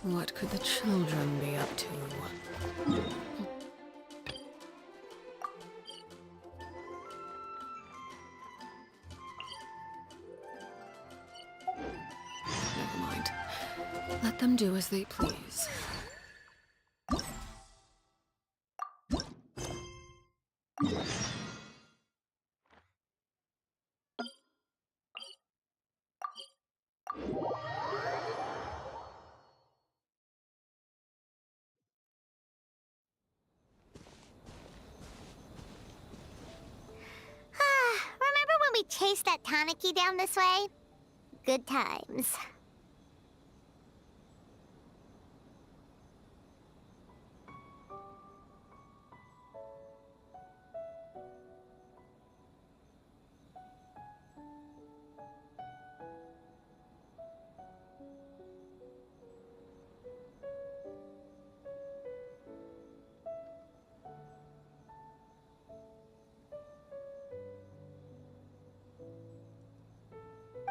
What could the children be up to? Never mind. Let them do as they please. Remember when we chased that Tanuki down this way? Good times.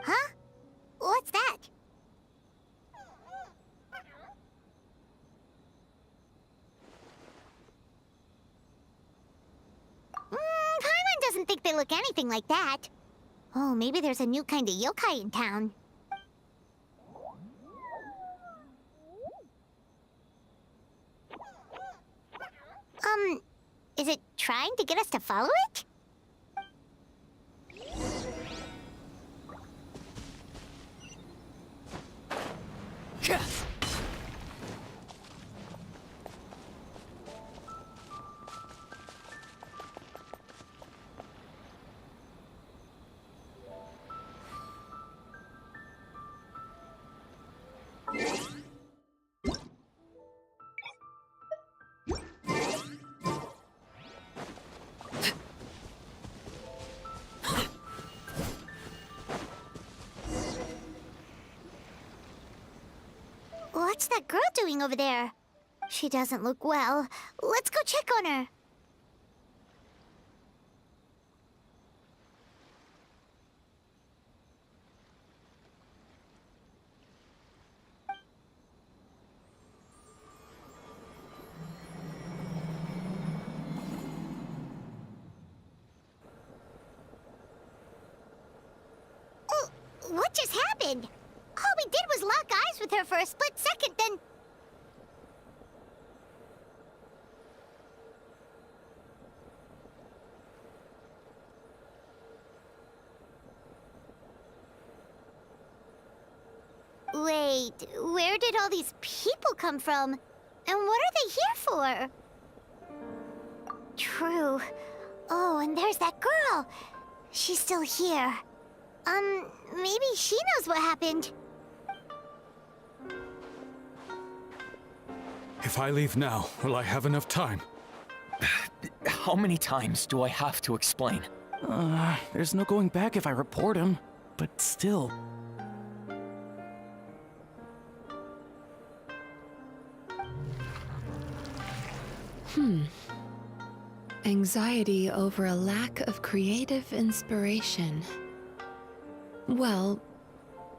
Huh? What's that? Paimon doesn't think they look anything like that. Oh, maybe there's a new kind of yokai in town. Is it trying to get us to follow it? What's that girl doing over there? She doesn't look well. Let's go check on her. What just happened? All we did was lock eyes with her for a split second, then... Wait, where did all these people come from? And what are they here for? True. Oh, and there's that girl. She's still here. Maybe she knows what happened. If I leave now, will I have enough time? How many times do I have to explain? There's no going back if I report him. But still. Anxiety over a lack of creative inspiration. Well,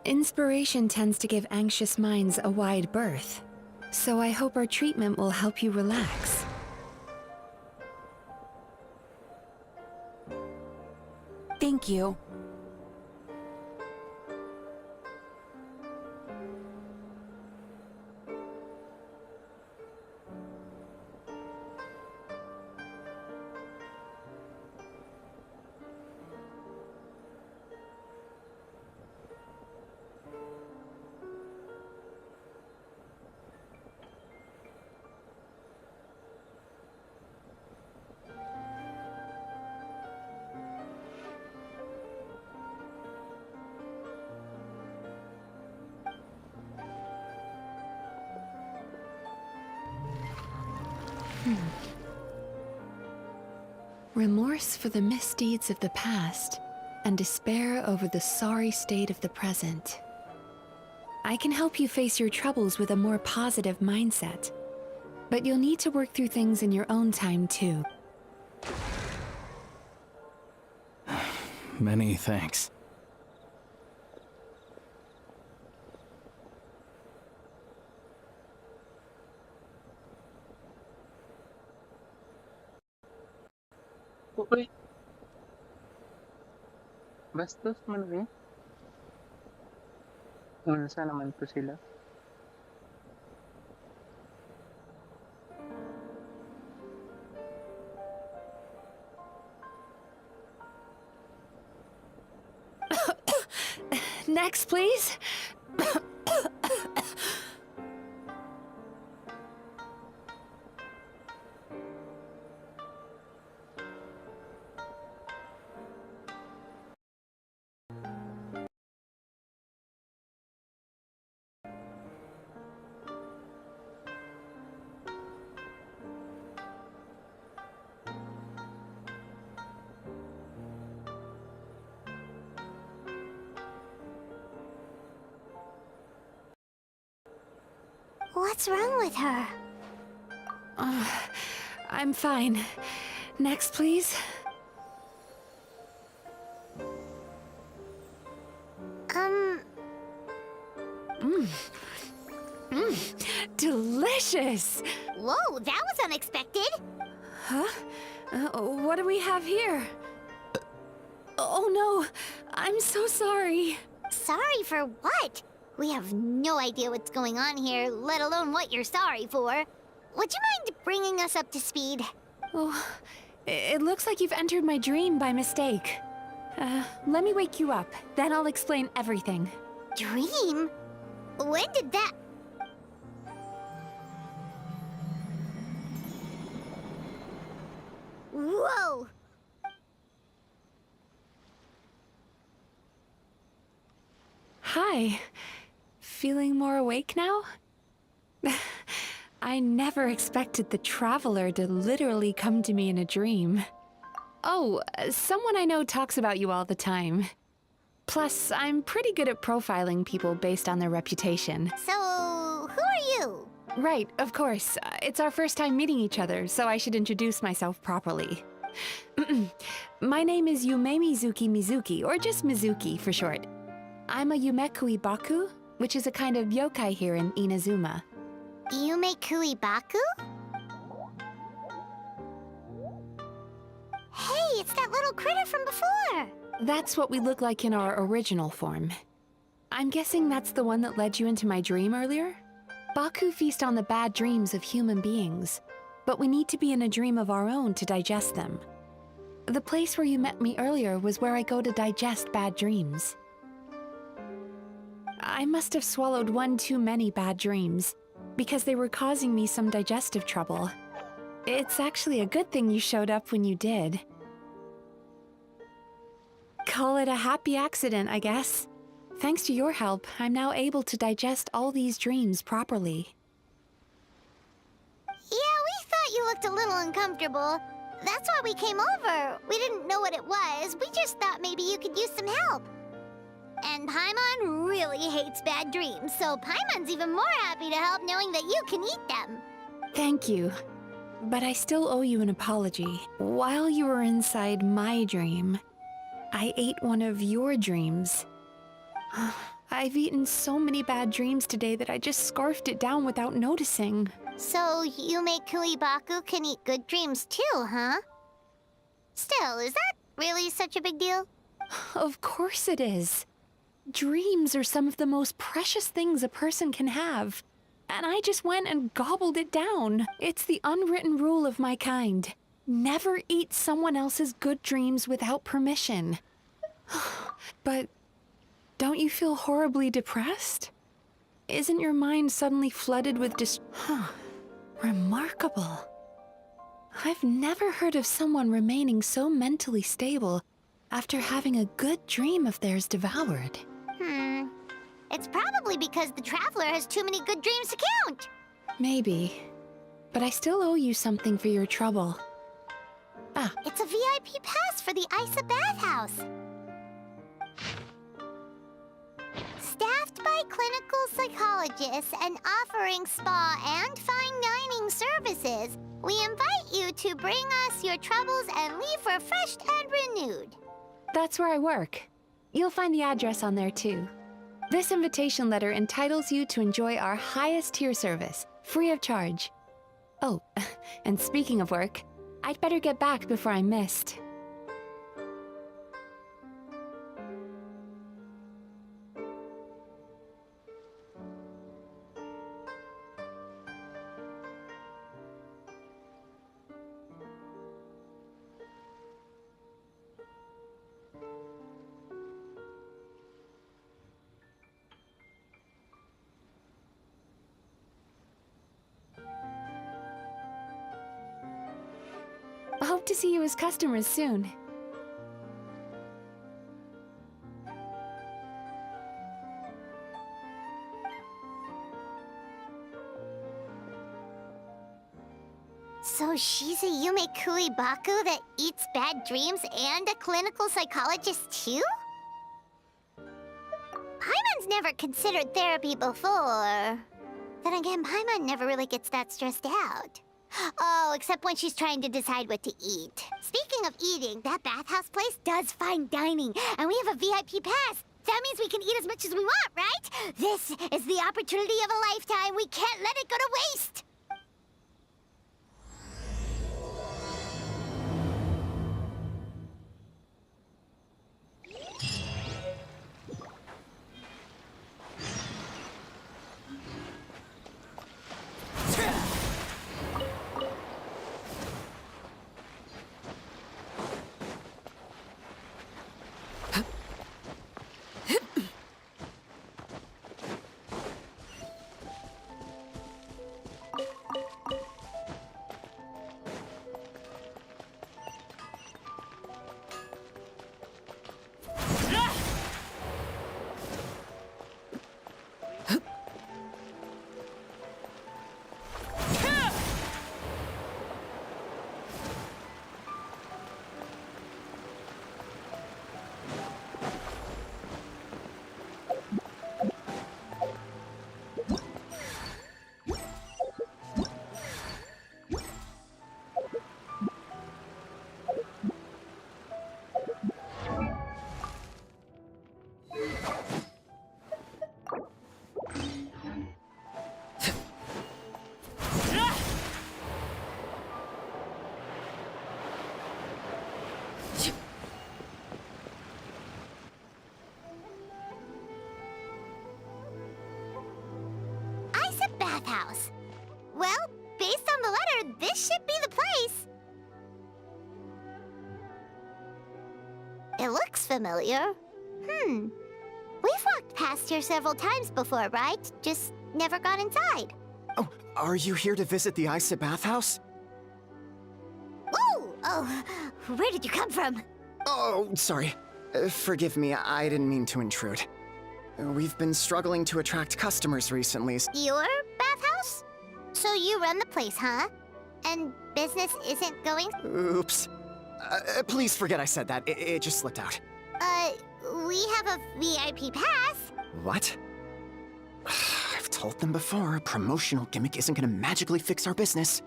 inspiration tends to give anxious minds a wide berth. So I hope our treatment will help you relax. Thank you. Remorse for the misdeeds of the past, and despair over the sorry state of the present. I can help you face your troubles with a more positive mindset, but you'll need to work through things in your own time too. Many thanks. Uy, bastos man eh. Unsa naman to sila? Next, please. What's wrong with her? I'm fine. Next, please. Delicious! Whoa, that was unexpected. Huh? What do we have here? Oh no, I'm so sorry. Sorry for what? We have no idea what's going on here, let alone what you're sorry for. Would you mind bringing us up to speed? Oh, it looks like you've entered my dream by mistake. Let me wake you up, then I'll explain everything. Dream? When did that... Whoa! Hi. Feeling more awake now? I never expected the Traveler to literally come to me in a dream. Oh, someone I know talks about you all the time. Plus, I'm pretty good at profiling people based on their reputation. So, who are you? Right, of course. It's our first time meeting each other, so I should introduce myself properly. My name is Yume Mizuki, or just Mizuki for short. I'm a Yumeku Ibaku, which is a kind of yokai here in Inazuma. Yume Baku? Hey, it's that little critter from before! That's what we look like in our original form. I'm guessing that's the one that led you into my dream earlier? Baku feast on the bad dreams of human beings, but we need to be in a dream of our own to digest them. The place where you met me earlier was where I go to digest bad dreams. I must have swallowed one too many bad dreams, because they were causing me some digestive trouble. It's actually a good thing you showed up when you did. Call it a happy accident, I guess. Thanks to your help, I'm now able to digest all these dreams properly. Yeah, we thought you looked a little uncomfortable. That's why we came over. We didn't know what it was. We just thought maybe you could use some help. And Paimon really hates bad dreams, so Paimon's even more happy to help knowing that you can eat them. Thank you. But I still owe you an apology. While you were inside my dream, I ate one of your dreams. I've eaten so many bad dreams today that I just scarfed it down without noticing. So Yume Baku can eat good dreams too, huh? Still, is that really such a big deal? Of course it is. Dreams are some of the most precious things a person can have. And I just went and gobbled it down. It's the unwritten rule of my kind. Never eat someone else's good dreams without permission. But don't you feel horribly depressed? Isn't your mind suddenly flooded with Remarkable. I've never heard of someone remaining so mentally stable after having a good dream of theirs devoured. It's probably because the Traveler has too many good dreams to count. Maybe. But I still owe you something for your trouble. It's a VIP pass for the Isa bathhouse. Staffed by clinical psychologists and offering spa and fine dining services, we invite you to bring us your troubles and leave refreshed and renewed. That's where I work. You'll find the address on there too. This invitation letter entitles you to enjoy our highest tier service, free of charge. Oh, and speaking of work, I'd better get back before I'm missed. to see you as customers soon. So she's a Yume Kuibaku that eats bad dreams and a clinical psychologist too? Paimon's never considered therapy before. Then again, Paimon never really gets that stressed out. Oh, except when she's trying to decide what to eat. Speaking of eating, that bathhouse place does fine dining, and we have a VIP pass. That means we can eat as much as we want, right? This is the opportunity of a lifetime. We can't let it go to waste. Bathhouse. Well, based on the letter, this should be the place. It looks familiar. We've walked past here several times before, right? Just never gone inside. Oh, are you here to visit the Isa bathhouse? Ooh! Oh, where did you come from? Oh, sorry. Forgive me, I didn't mean to intrude. We've been struggling to attract customers recently. Your bathhouse? So you run the place, huh? And business isn't going... Oops. Please forget I said that. It just slipped out. We have a VIP pass. What? I've told them before, a promotional gimmick isn't gonna magically fix our business.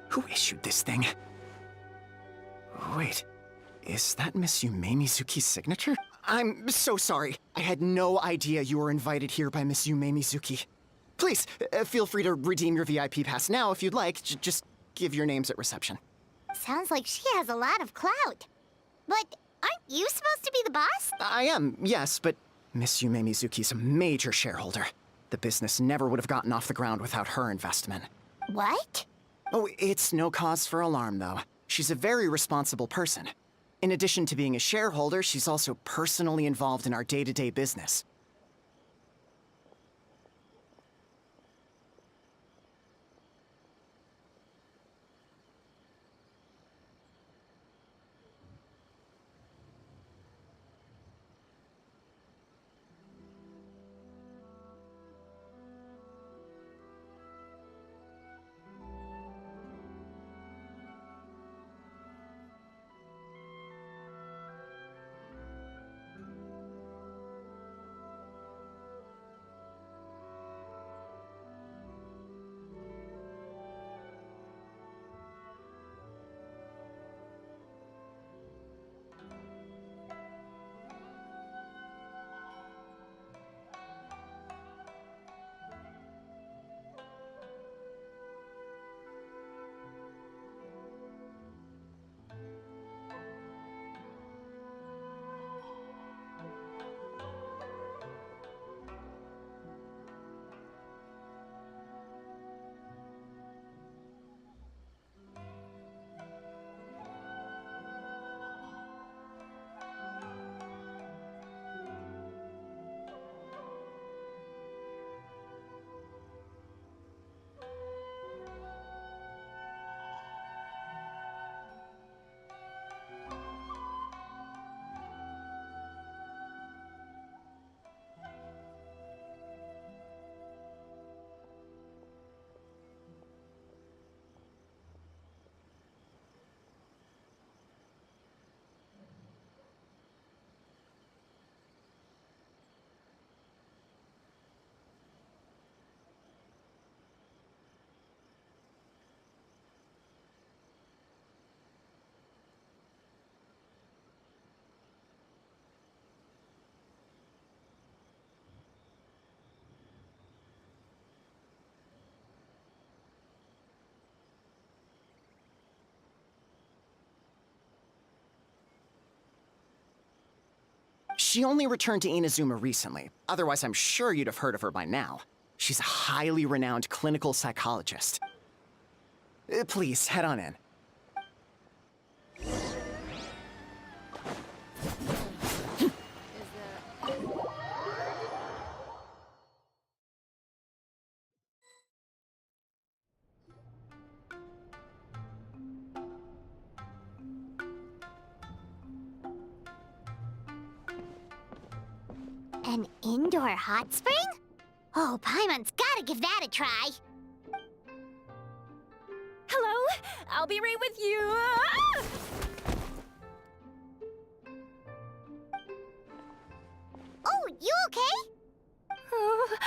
Who issued this thing? Wait, is that Miss Yume Mizuki's signature? I'm so sorry. I had no idea you were invited here by Miss Yume Mizuki. Please, feel free to redeem your VIP pass now if you'd like. Just give your names at reception. Sounds like she has a lot of clout. But aren't you supposed to be the boss? I am, yes, but Miss Yume Mizuki's a major shareholder. The business never would have gotten off the ground without her investment. What? Oh, it's no cause for alarm, though. She's a very responsible person. In addition to being a shareholder, she's also personally involved in our day-to-day business. She only returned to Inazuma recently. Otherwise, I'm sure you'd have heard of her by now. She's a highly renowned clinical psychologist. Please, head on in. An indoor hot spring? Oh, Paimon's gotta give that a try. Hello? I'll be right with you. Ah! Oh, you okay? Oh,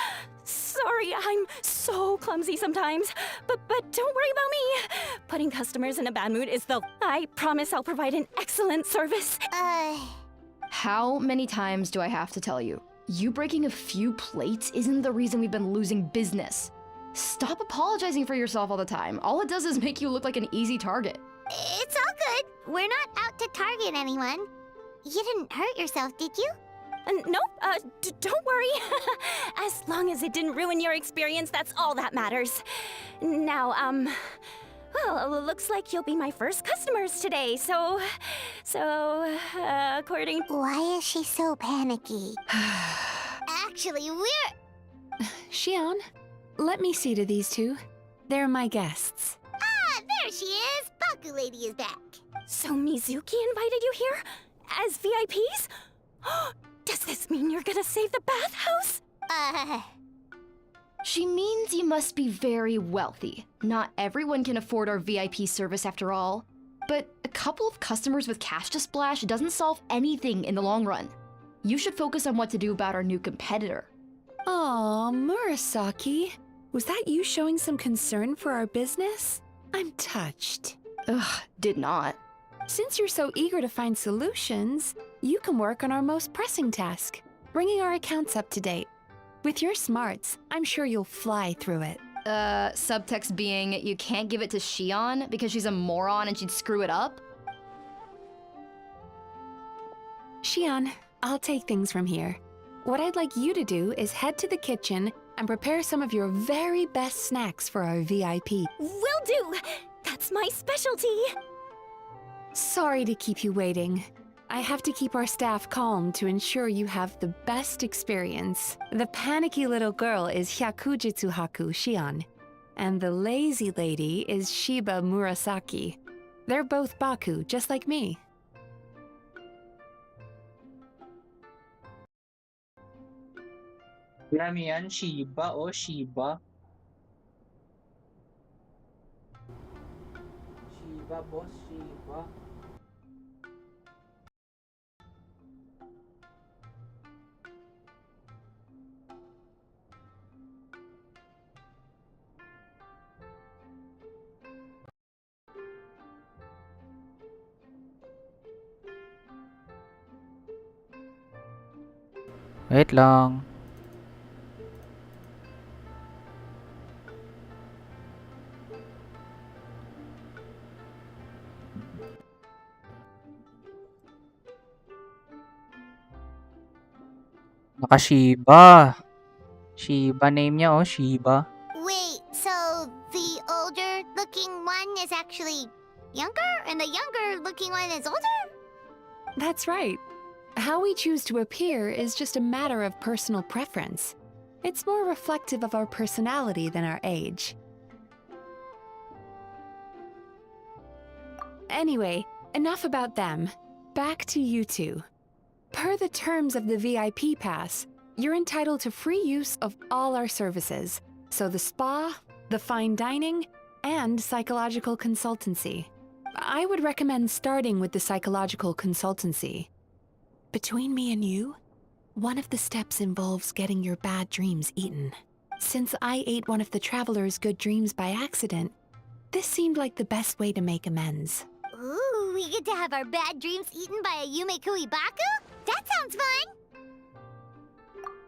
sorry, I'm so clumsy sometimes. But don't worry about me. Putting customers in a bad mood is the... I promise I'll provide an excellent service. How many times do I have to tell you? You breaking a few plates isn't the reason we've been losing business. Stop apologizing for yourself all the time. All it does is make you look like an easy target. It's all good. We're not out to target anyone. You didn't hurt yourself, did you? Nope, don't worry. As long as it didn't ruin your experience, that's all that matters. Now, well, looks like you'll be my first customers today, so, according... Why is she so panicky? Actually, we're... Shion, let me see to these two. They're my guests. Ah, there she is! Baku Lady is back. So Mizuki invited you here? As VIPs? Does this mean you're gonna save the bathhouse? She means you must be very wealthy. Not everyone can afford our VIP service after all. But a couple of customers with cash to splash doesn't solve anything in the long run. You should focus on what to do about our new competitor. Aw, Murasaki. Was that you showing some concern for our business? I'm touched. Ugh, did not. Since you're so eager to find solutions, you can work on our most pressing task, bringing our accounts up to date. With your smarts, I'm sure you'll fly through it. Subtext being, you can't give it to Shion because she's a moron and she'd screw it up? Shion, I'll take things from here. What I'd like you to do is head to the kitchen and prepare some of your very best snacks for our VIP. Will do! That's my specialty! Sorry to keep you waiting. I have to keep our staff calm to ensure you have the best experience. The panicky little girl is Hyakujitsu Haku Shion, and the lazy lady is Shiba Murasaki. They're both Baku, just like me. Alam yan, Shiba o Shiba? Shiba, boss, Shiba. Wait lang. Naka-Shiba. Shiba name niya, oh, Shiba. Wait, so the older-looking one is actually younger, and the younger-looking one is older? That's right. How we choose to appear is just a matter of personal preference. It's more reflective of our personality than our age. Anyway, enough about them. Back to you two. Per the terms of the VIP pass, you're entitled to free use of all our services. So the spa, the fine dining, and psychological consultancy. I would recommend starting with the psychological consultancy. Between me and you, one of the steps involves getting your bad dreams eaten. Since I ate one of the traveler's good dreams by accident, this seemed like the best way to make amends. Ooh, we get to have our bad dreams eaten by a Yumekui Baku? That sounds fun!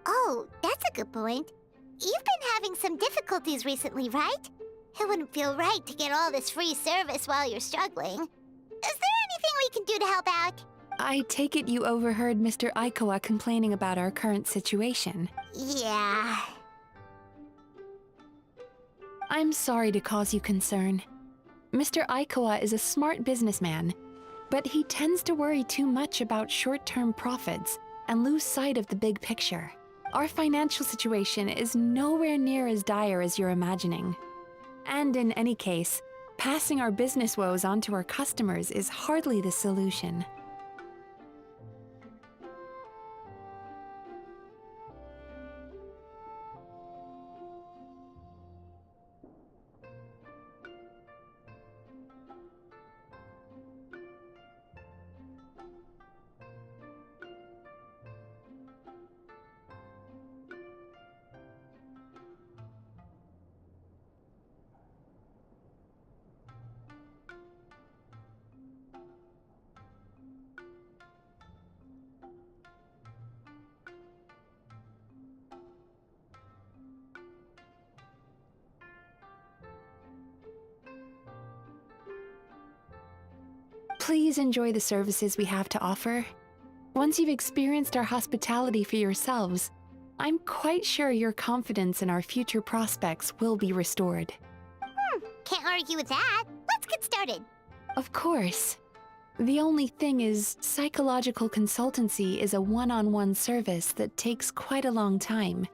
Oh, that's a good point. You've been having some difficulties recently, right? It wouldn't feel right to get all this free service while you're struggling. Is there anything we can do to help out? I take it you overheard Mr. Aikawa complaining about our current situation. Yeah. I'm sorry to cause you concern. Mr. Aikawa is a smart businessman, but he tends to worry too much about short-term profits and lose sight of the big picture. Our financial situation is nowhere near as dire as you're imagining. And in any case, passing our business woes on to our customers is hardly the solution. Please enjoy the services we have to offer. Once you've experienced our hospitality for yourselves, I'm quite sure your confidence in our future prospects will be restored. Can't argue with that. Let's get started. Of course. The only thing is, psychological consultancy is a one-on-one service that takes quite a long time.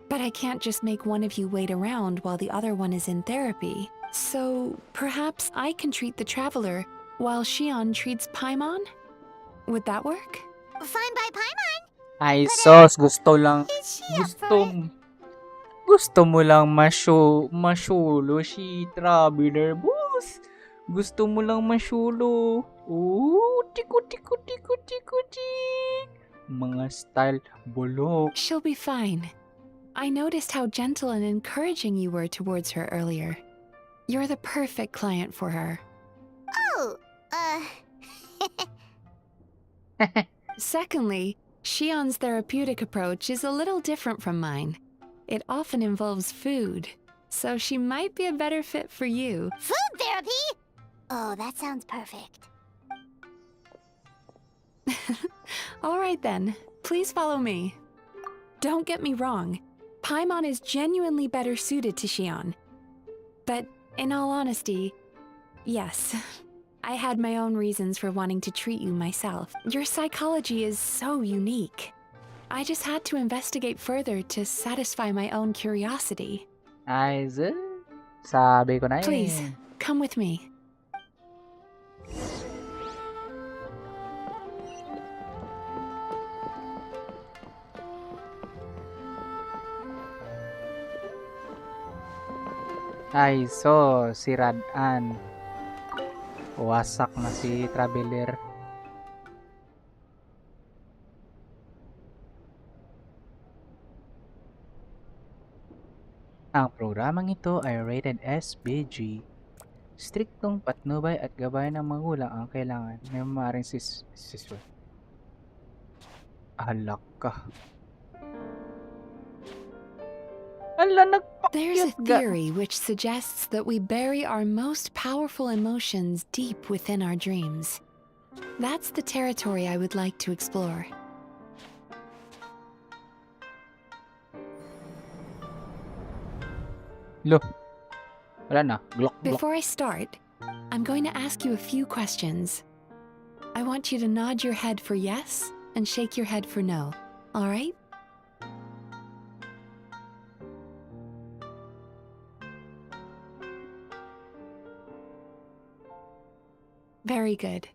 But I can't just make one of you wait around while the other one is in therapy. So perhaps I can treat the traveler while Shion treats Paimon? Would that work? Fine by Paimon. Ay, sos, gusto lang. Is she up for it? Gusto mo lang masyulo si Traveler, boss. Gusto mo lang masyulo. Oh, tiku. Mga style bulok. She'll be fine. I noticed how gentle and encouraging you were towards her earlier. You're the perfect client for her. Oh, Secondly, Shion's therapeutic approach is a little different from mine. It often involves food, so she might be a better fit for you. food therapy? Oh, that sounds perfect. All right then, please follow me. Don't get me wrong, Paimon is genuinely better suited to Shion. But in all honesty, yes, I had my own reasons for wanting to treat you myself. Your psychology is so unique. I just had to investigate further to satisfy my own curiosity. Ay, sus. Sabi ko na eh. Please, come with me. Ay, so, si Radan. Wasak na si Traveler. Ang programang ito ay rated SBG. Striktong patnubay at gabay ng magulang ang kailangan. May maaaring alak ka. Ala, There's a nagpakyat ka. theory which suggests that we bury our most powerful emotions deep within our dreams. That's the territory I would like to explore. Lo. Wala na. Glock. Before I start, I'm going to ask you a few questions. I want you to nod your head for yes and shake your head for no. All right? Very good.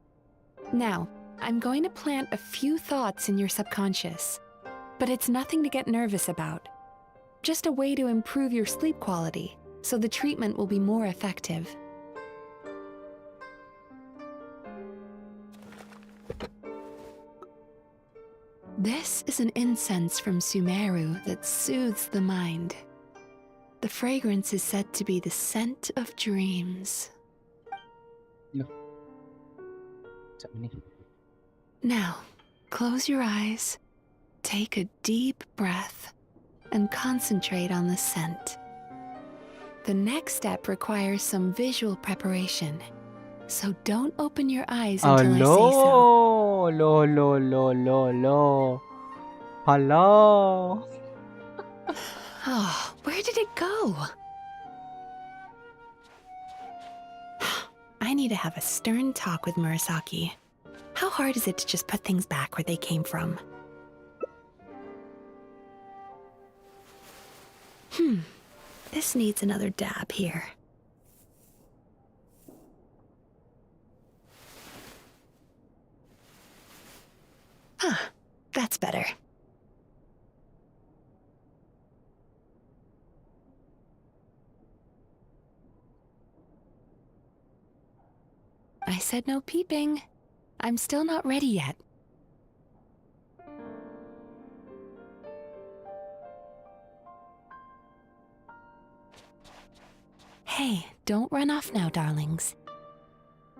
Now, I'm going to plant a few thoughts in your subconscious, but it's nothing to get nervous about. Just a way to improve your sleep quality, so the treatment will be more effective. This is an incense from Sumeru that soothes the mind. The fragrance is said to be the scent of dreams. Sabi ni. Now, close your eyes, take a deep breath, and concentrate on the scent. The next step requires some visual preparation. So don't open your eyes until I say so. Lo. Hello. Oh, where did it go? I need to have a stern talk with Murasaki. How hard is it to just put things back where they came from? This needs another dab here. That's better. I said no peeping. I'm still not ready yet. Hey, don't run off now, darlings.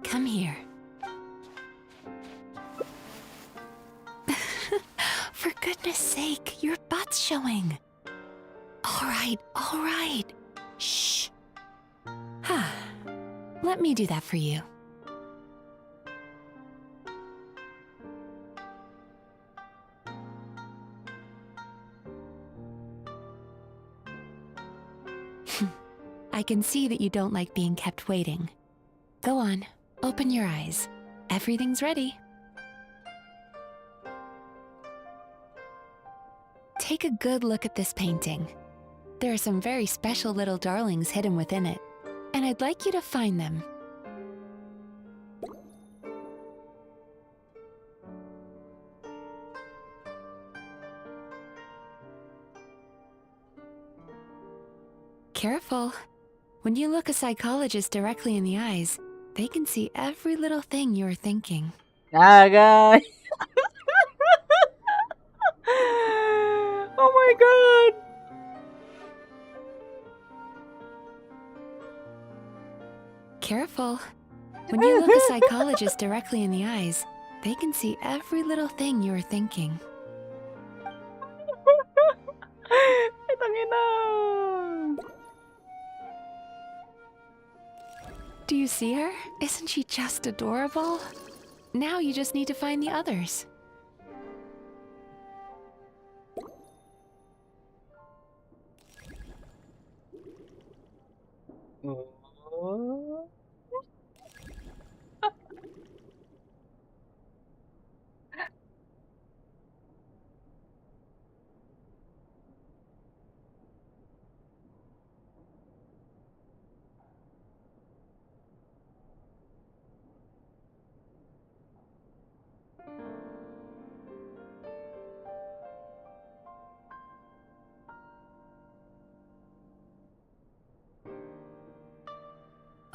Come here. For goodness sake, your butt's showing. All right. Shh. Let me do that for you. I can see that you don't like being kept waiting. Go on, open your eyes. Everything's ready. Take a good look at this painting. There are some very special little darlings hidden within it, and I'd like you to find them. Careful. When you look a psychologist directly in the eyes, they can see every little thing you're thinking. Guys. Oh my god. Careful. When you look a psychologist directly in the eyes, they can see every little thing you're thinking. Do you see her? Isn't she just adorable? Now you just need to find the others.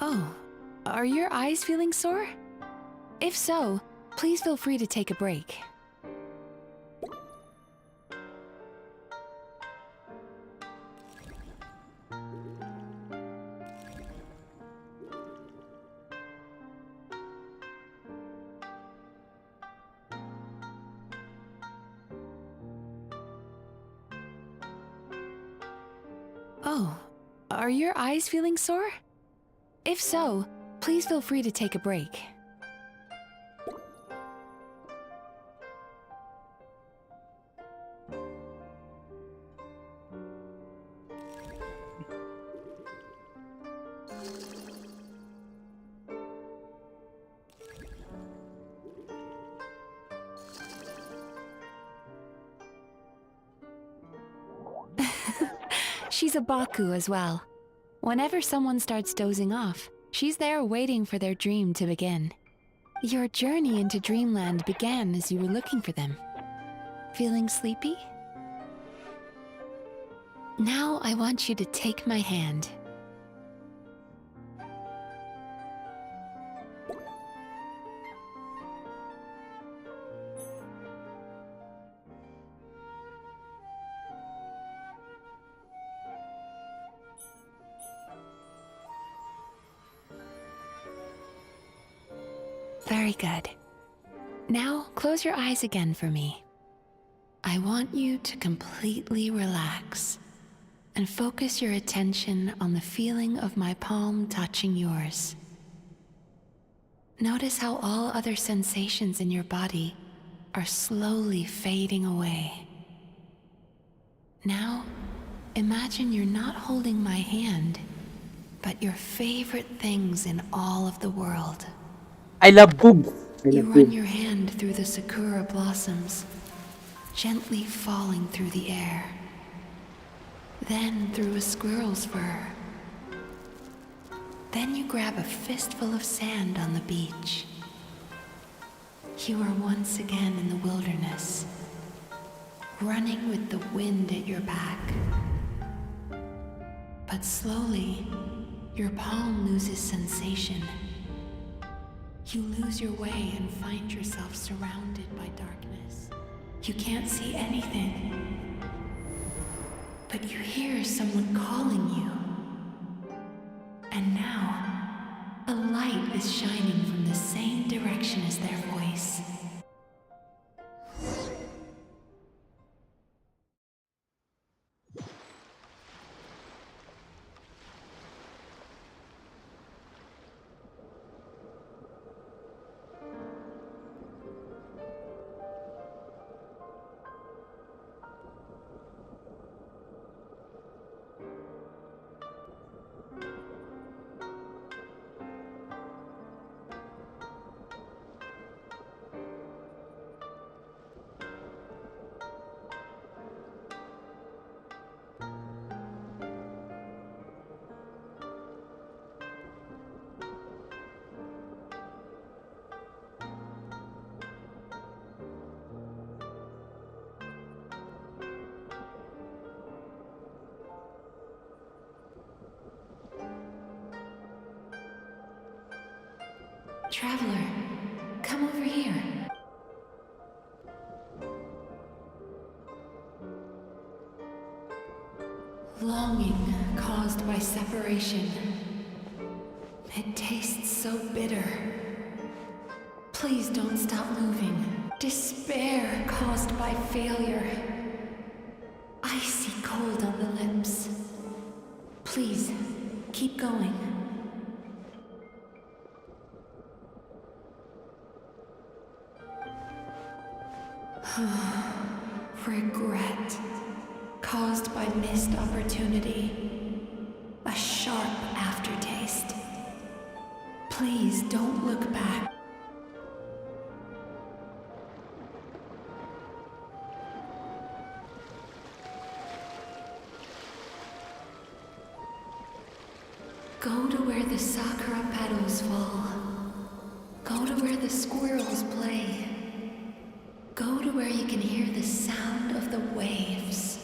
Oh, are your eyes feeling sore? If so, please feel free to take a break. Oh, are your eyes feeling sore? If so, please feel free to take a break. She's a Baku as well. Whenever someone starts dozing off, she's there waiting for their dream to begin. Your journey into Dreamland began as you were looking for them. Feeling sleepy? Now I want you to take my hand. Very good. Now, close your eyes again for me. I want you to completely relax and focus your attention on the feeling of my palm touching yours. Notice how all other sensations in your body are slowly fading away. Now, imagine you're not holding my hand, but your favorite things in all of the world. I love boobs. I You love run boobs. your hand through the sakura blossoms, gently falling through the air. Then through a squirrel's fur. Then you grab a fistful of sand on the beach. You are once again in the wilderness, running with the wind at your back. But slowly, your palm loses sensation. You lose your way and find yourself surrounded by darkness. You can't see anything, but you hear someone calling you. And now, a light is shining from the same direction as their voice. Traveler, come over here. Longing caused by separation. It tastes so bitter. Please don't stop moving. Despair caused by failure. Icy cold on the lips. Please, keep going. Regret caused by missed opportunity. A sharp aftertaste. Please don't look back. Go to where the sakura petals fall. Go to where the squirrels play. Go to where you can hear the sound of the waves.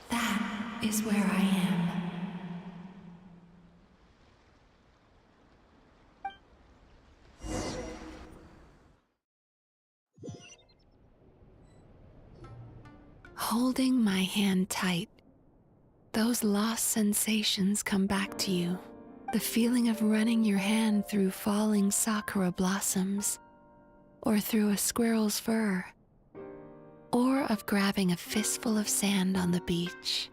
That is where I am. Holding my hand tight, those lost sensations come back to you. The feeling of running your hand through falling sakura blossoms, or through a squirrel's fur, or of grabbing a fistful of sand on the beach.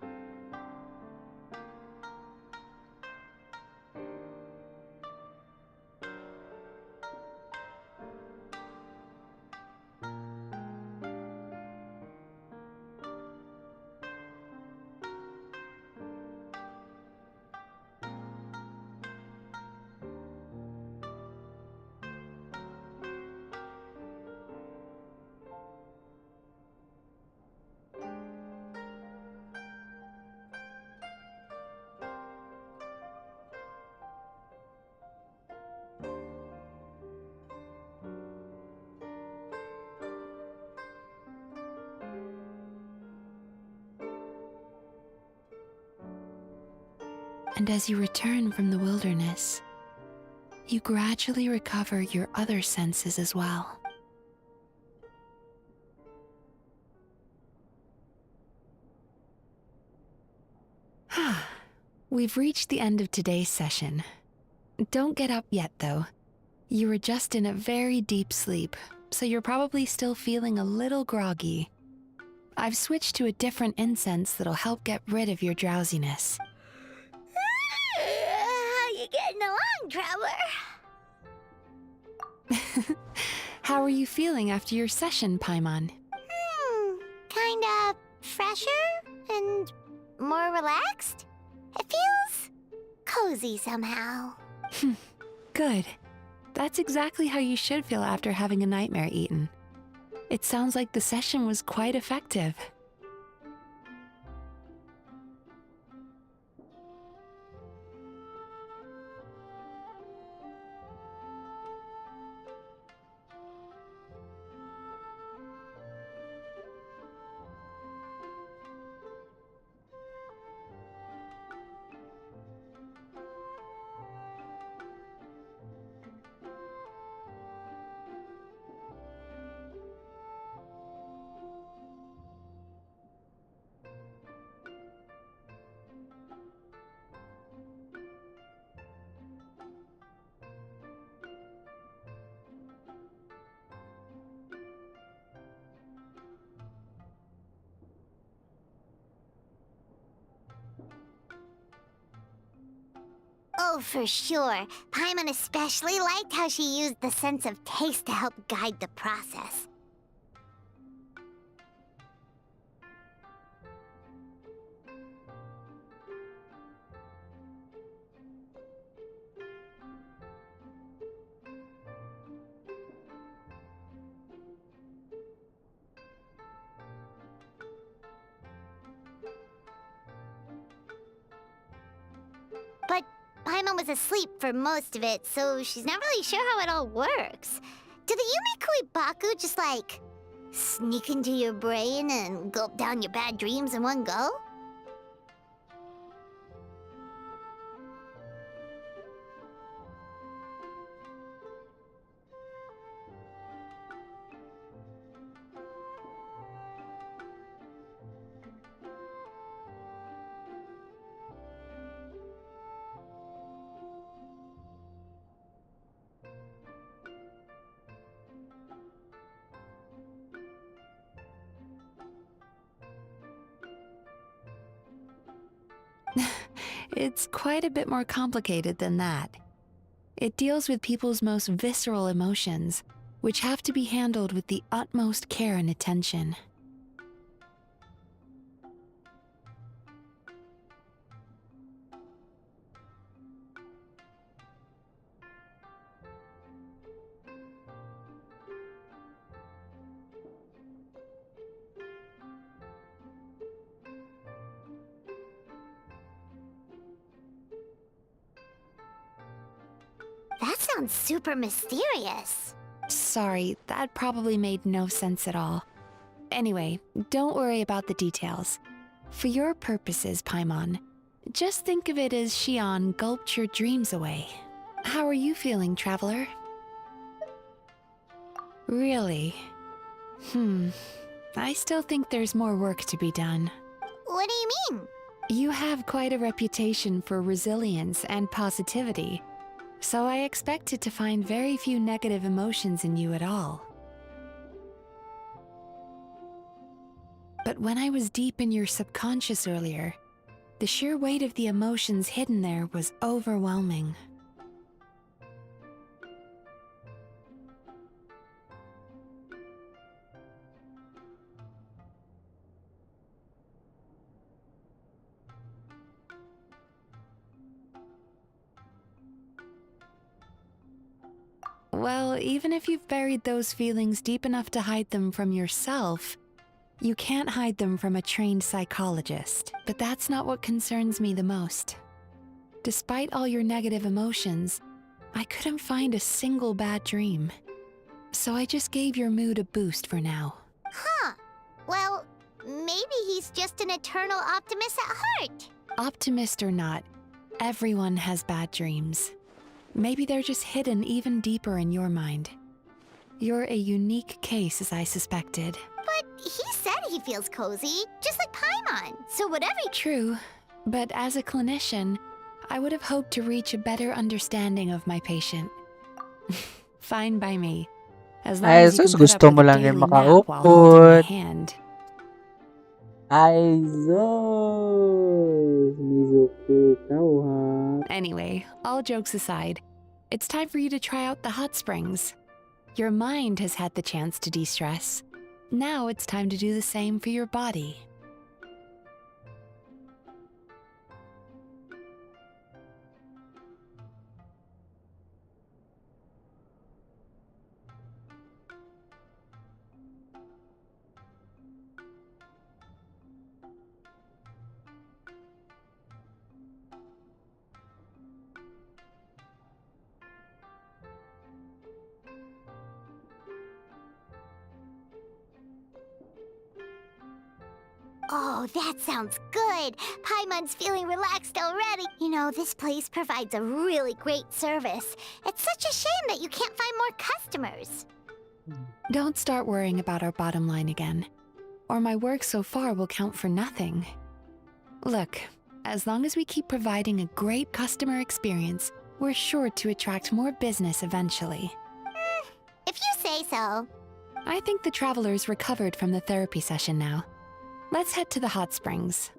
And as you return from the wilderness, you gradually recover your other senses as well. We've reached the end of today's session. Don't get up yet, though. You were just in a very deep sleep, so you're probably still feeling a little groggy. I've switched to a different incense that'll help get rid of your drowsiness. How you getting along, Traveler? How are you feeling after your session, Paimon? Kinda fresher and more relaxed. It feels cozy somehow. Good. That's exactly how you should feel after having a nightmare eaten. It sounds like the session was quite effective. Oh, for sure. Paimon especially liked how she used the sense of taste to help guide the process. But Paimon was asleep for most of it, so she's not really sure how it all works. Did the Yumi Kuibaku just, like, sneak into your brain and gulp down your bad dreams in one go? It's quite a bit more complicated than that. It deals with people's most visceral emotions, which have to be handled with the utmost care and attention. That sounds super mysterious. Sorry, that probably made no sense at all. Anyway, don't worry about the details. For your purposes, Paimon, just think of it as Xion gulped your dreams away. How are you feeling, Traveler? Really? I still think there's more work to be done. What do you mean? You have quite a reputation for resilience and positivity, so I expected to find very few negative emotions in you at all. But when I was deep in your subconscious earlier, the sheer weight of the emotions hidden there was overwhelming. Well, even if you've buried those feelings deep enough to hide them from yourself, you can't hide them from a trained psychologist. But that's not what concerns me the most. Despite all your negative emotions, I couldn't find a single bad dream. So I just gave your mood a boost for now. Huh. Well, maybe he's just an eternal optimist at heart. Optimist or not, everyone has bad dreams. Maybe they're just hidden even deeper in your mind. You're a unique case, as I suspected. But he said he feels cozy, just like Paimon. So whatever. True, but as a clinician, I would have hoped to reach a better understanding of my patient. Fine by me, as long Ay, as you sus, can put up gusto with mo a lang daily yung nap while holding my makaupod. hand. Aisos! Mizuku, kauhat. Anyway, all jokes aside, it's time for you to try out the hot springs. Your mind has had the chance to de-stress. Now it's time to do the same for your body. Oh, that sounds good. Paimon's feeling relaxed already. You know, this place provides a really great service. It's such a shame that you can't find more customers. Don't start worrying about our bottom line again, or my work so far will count for nothing. Look, as long as we keep providing a great customer experience, we're sure to attract more business eventually. If you say so. I think the travelers recovered from the therapy session now. Let's head to the hot springs.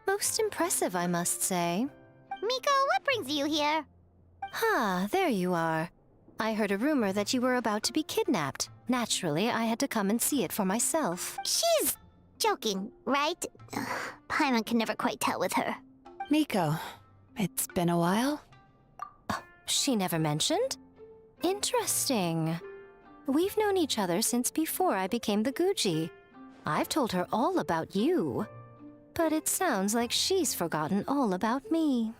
Most impressive, I must say. Miko, what brings you here? There you are. I heard a rumor that you were about to be kidnapped. Naturally, I had to come and see it for myself. She's joking, right? Paimon can never quite tell with her. Miko, it's been a while. She never mentioned? Interesting. We've known each other since before I became the Guji. I've told her all about you. But it sounds like she's forgotten all about me.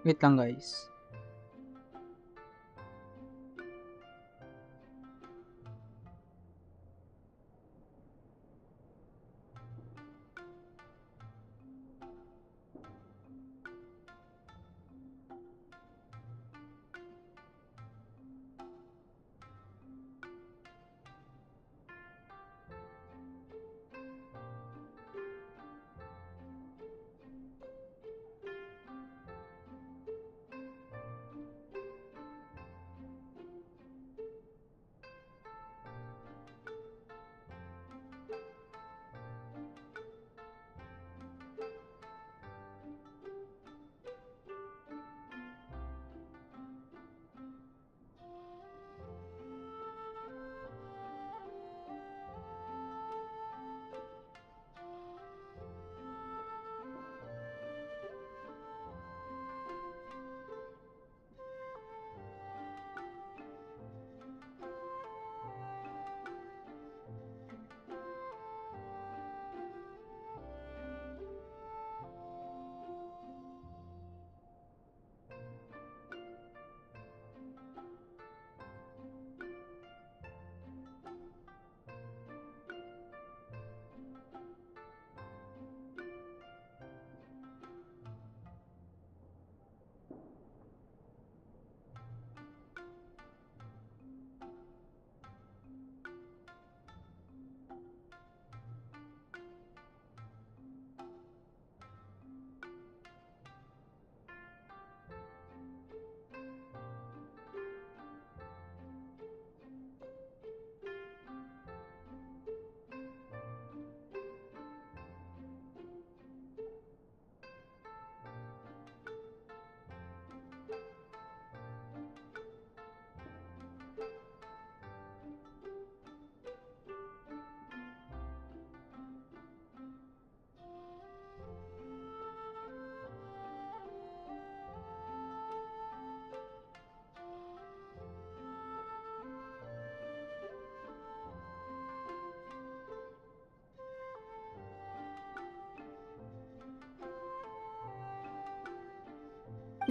Wait lang guys.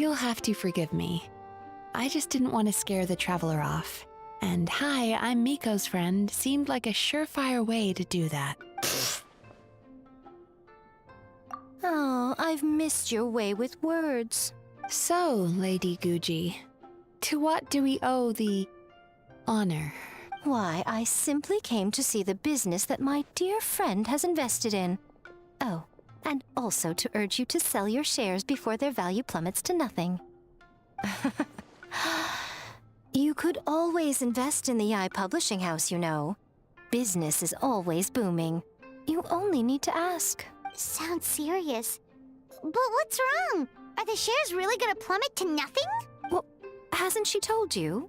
You'll have to forgive me. I just didn't want to scare the traveler off. And hi, I'm Miko's friend seemed like a surefire way to do that. Oh, I've missed your way with words. So, Lady Guji, to what do we owe the honor? Why, I simply came to see the business that my dear friend has invested in. Oh, and also to urge you to sell your shares before their value plummets to nothing. You could always invest in the publishing house, you know. Business is always booming. You only need to ask. Sounds serious. But what's wrong? Are the shares really gonna plummet to nothing? Well, hasn't she told you?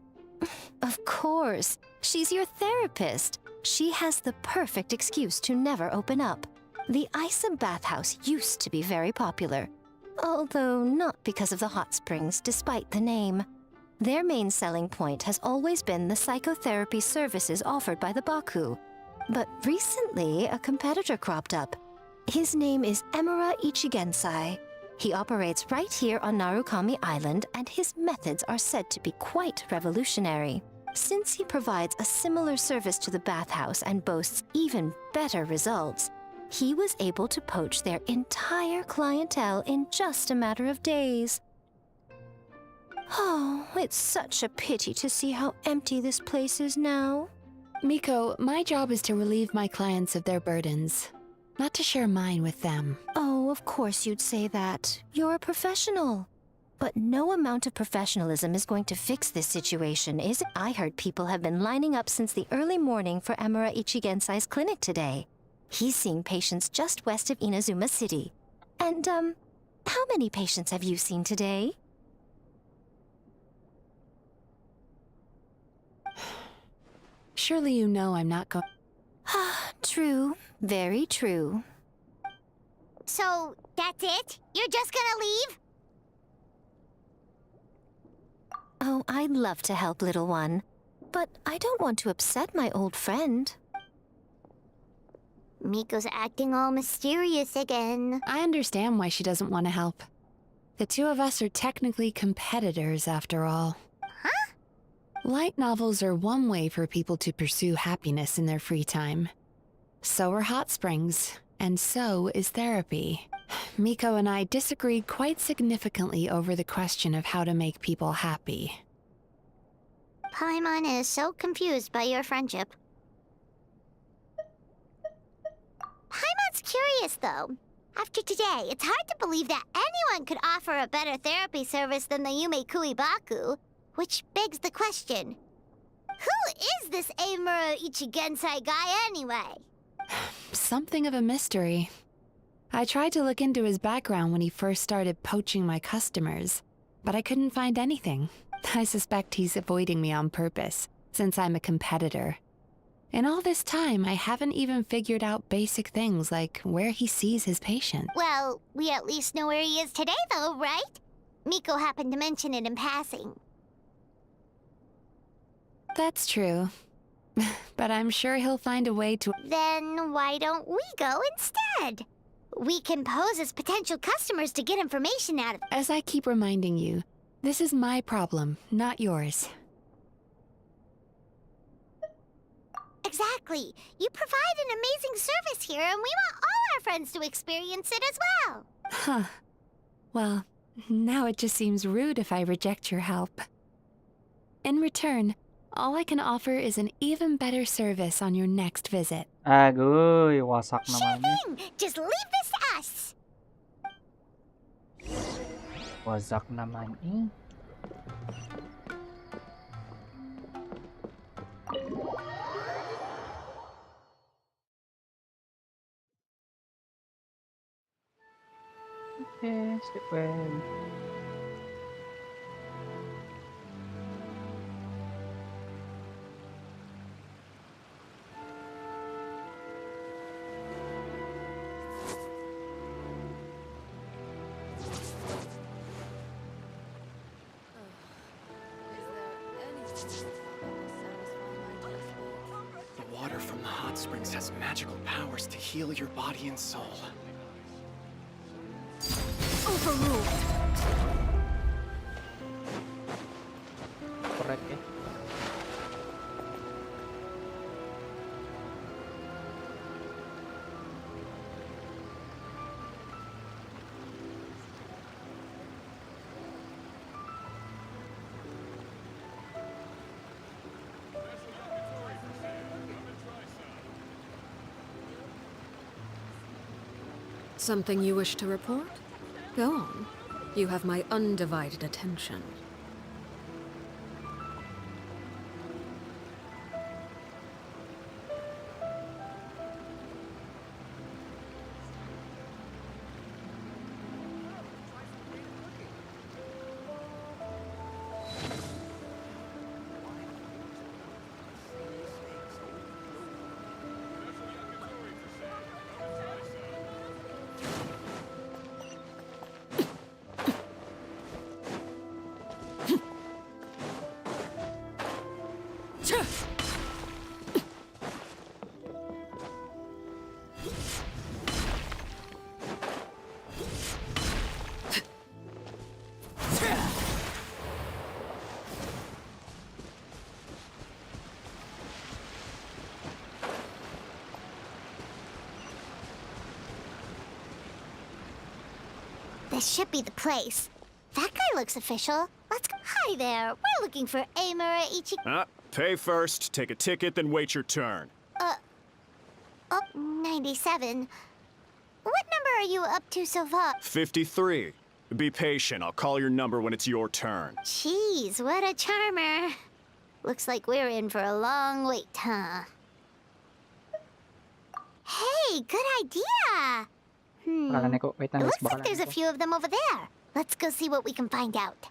Of course. She's your therapist. She has the perfect excuse to never open up. The Isa bathhouse used to be very popular, although not because of the hot springs, despite the name. Their main selling point has always been the psychotherapy services offered by the Baku. But recently, a competitor cropped up. His name is Emura Ichigensai. He operates right here on Narukami Island, and his methods are said to be quite revolutionary. Since he provides a similar service to the bathhouse and boasts even better results, he was able to poach their entire clientele in just a matter of days. Oh, it's such a pity to see how empty this place is now. Miko, my job is to relieve my clients of their burdens, not to share mine with them. Oh, of course you'd say that. You're a professional. But no amount of professionalism is going to fix this situation, is it? I heard people have been lining up since the early morning for Emura Ichigensai's clinic today. He's seeing patients just west of Inazuma City. And, how many patients have you seen today? Surely you know I'm not going... True. Very true. So, that's it? You're just gonna leave? Oh, I'd love to help, little one. But I don't want to upset my old friend. Miko's acting all mysterious again. I understand why she doesn't want to help. The two of us are technically competitors, after all. Huh? Light novels are one way for people to pursue happiness in their free time. So are hot springs, and so is therapy. Miko and I disagreed quite significantly over the question of how to make people happy. Paimon is so confused by your friendship. Paimon's curious, though. After today, it's hard to believe that anyone could offer a better therapy service than the Yume Baku, which begs the question, who is this Emura Ichigensai guy anyway? Something of a mystery. I tried to look into his background when he first started poaching my customers, but I couldn't find anything. I suspect he's avoiding me on purpose, since I'm a competitor. In all this time, I haven't even figured out basic things like where he sees his patient. Well, we at least know where he is today, though, right? Miko happened to mention it in passing. That's true. But I'm sure he'll find a way to... Then why don't we go instead? We can pose as potential customers to get information out of... As I keep reminding you, this is my problem, not yours. Exactly. You provide an amazing service here, and we want all our friends to experience it as well. Huh. Well, now it just seems rude if I reject your help. In return, all I can offer is an even better service on your next visit. Agoy, wasak Sure naman eh. thing! Just leave this to us! Wasak naman eh. Okay, sleep well. The water from the hot springs has magical powers to heal your body and soul. Overruled. Okay. Something you wish to report? Go on. You have my undivided attention. This should be the place. That guy looks official. Let's go. Hi there. We're looking for Amura Ichi. Pay first, take a ticket, then wait your turn. Oh, 97. What number are you up to so far? 53. Be patient, I'll call your number when it's your turn. Jeez, what a charmer. Looks like we're in for a long wait, huh? Hey, good idea. Baka ko. Wait It lang, guys. looks Baka like there's a few of them over there. Let's go see what we can find out.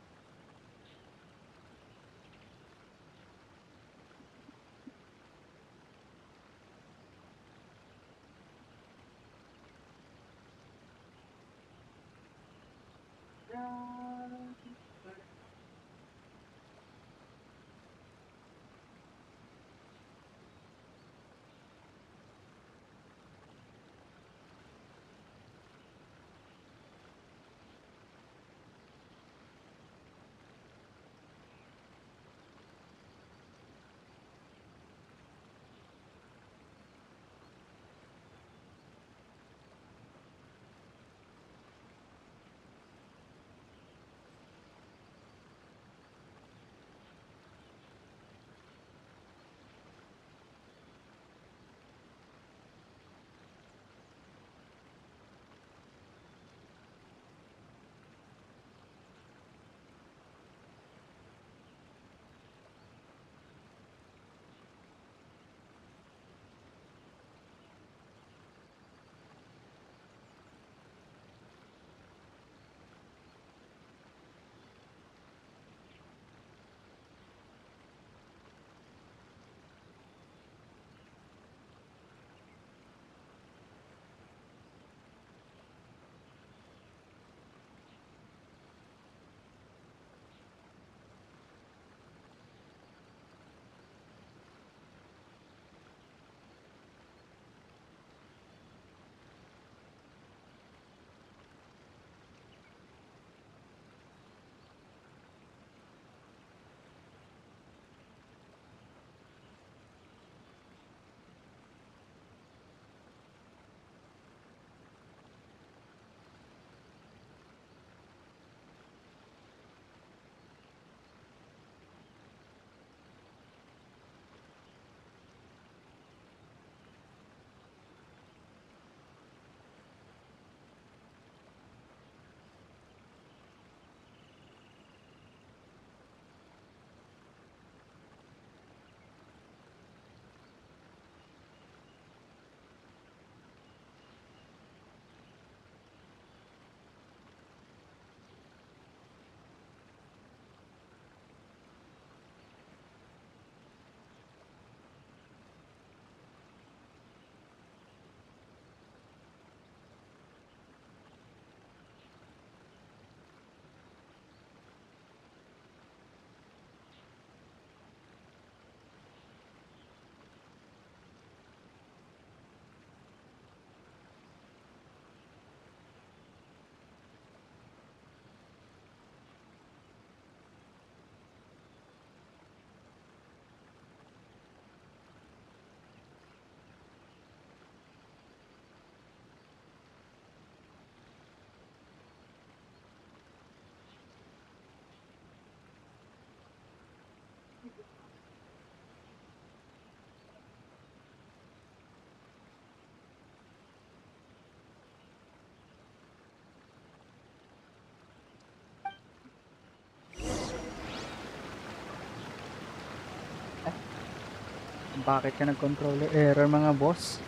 Bakit ka nag-controller error mga boss?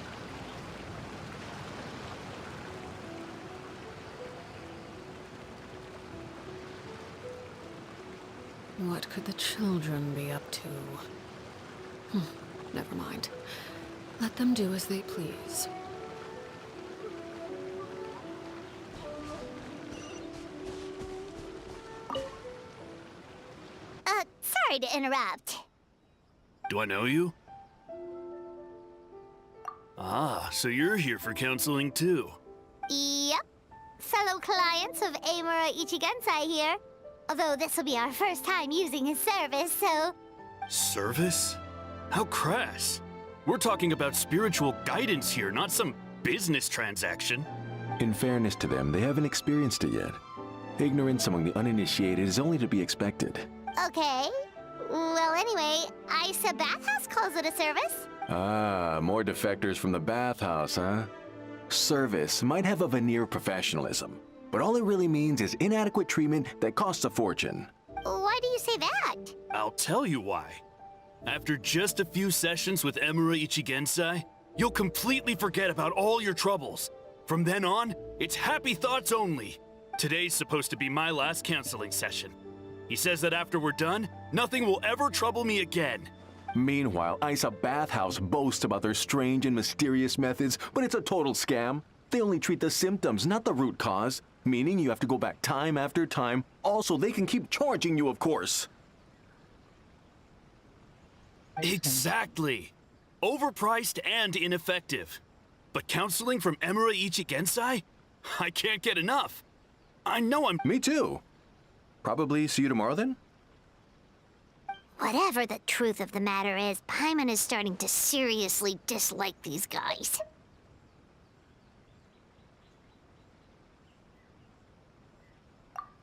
What could the children be up to? Never mind. Let them do as they please. Sorry to interrupt. Do I know you? Ah, so you're here for counseling too. Yep. Fellow clients of Amura Ichigensai here. Although this will be our first time using his service, so... Service? How crass. We're talking about spiritual guidance here, not some business transaction. In fairness to them, they haven't experienced it yet. Ignorance among the uninitiated is only to be expected. Okay. Well, anyway, Isa Bathhouse calls it a service. Ah, more defectors from the bathhouse, huh? Service might have a veneer of professionalism, but all it really means is inadequate treatment that costs a fortune. Why do you say that? I'll tell you why. After just a few sessions with Emura Ichigensai, you'll completely forget about all your troubles. From then on, it's happy thoughts only. Today's supposed to be my last counseling session. He says that after we're done, nothing will ever trouble me again. Meanwhile, Isa Bathhouse boasts about their strange and mysterious methods, but it's a total scam. They only treat the symptoms, not the root cause, meaning you have to go back time after time. Also, they can keep charging you, of course. Exactly. Overpriced and ineffective. But counseling from Emura Ichigensai? I can't get enough. I know I'm... Me too. Probably see you tomorrow then? Whatever the truth of the matter is, Paimon is starting to seriously dislike these guys.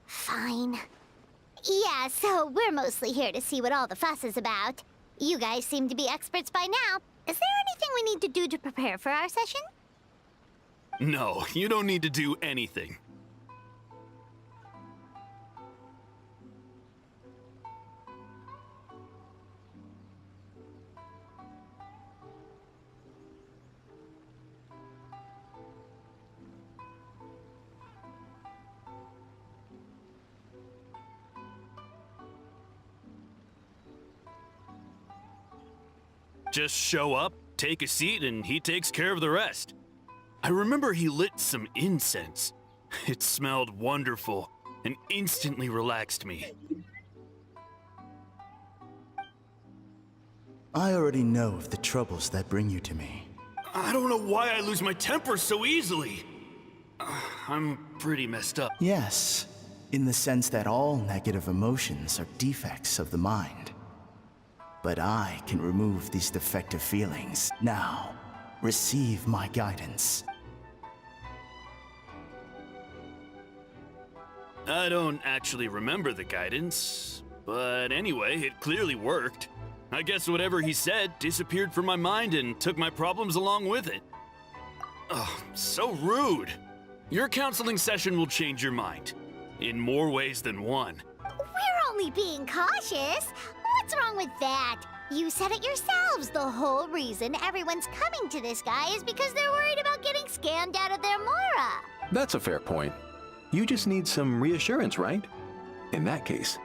Fine. Yeah, so we're mostly here to see what all the fuss is about. You guys seem to be experts by now. Is there anything we need to do to prepare for our session? No, you don't need to do anything. Just show up, take a seat, and he takes care of the rest. I remember he lit some incense. It smelled wonderful and instantly relaxed me. I already know of the troubles that bring you to me. I don't know why I lose my temper so easily. I'm pretty messed up. Yes, in the sense that all negative emotions are defects of the mind. But I can remove these defective feelings. Now, receive my guidance. I don't actually remember the guidance, but anyway, it clearly worked. I guess whatever he said disappeared from my mind and took my problems along with it. Oh, so rude. Your counseling session will change your mind. In more ways than one. We're only being cautious. What's wrong with that? You said it yourselves. The whole reason everyone's coming to this guy is because they're worried about getting scammed out of their Mora. That's a fair point. You just need some reassurance, right? In that case,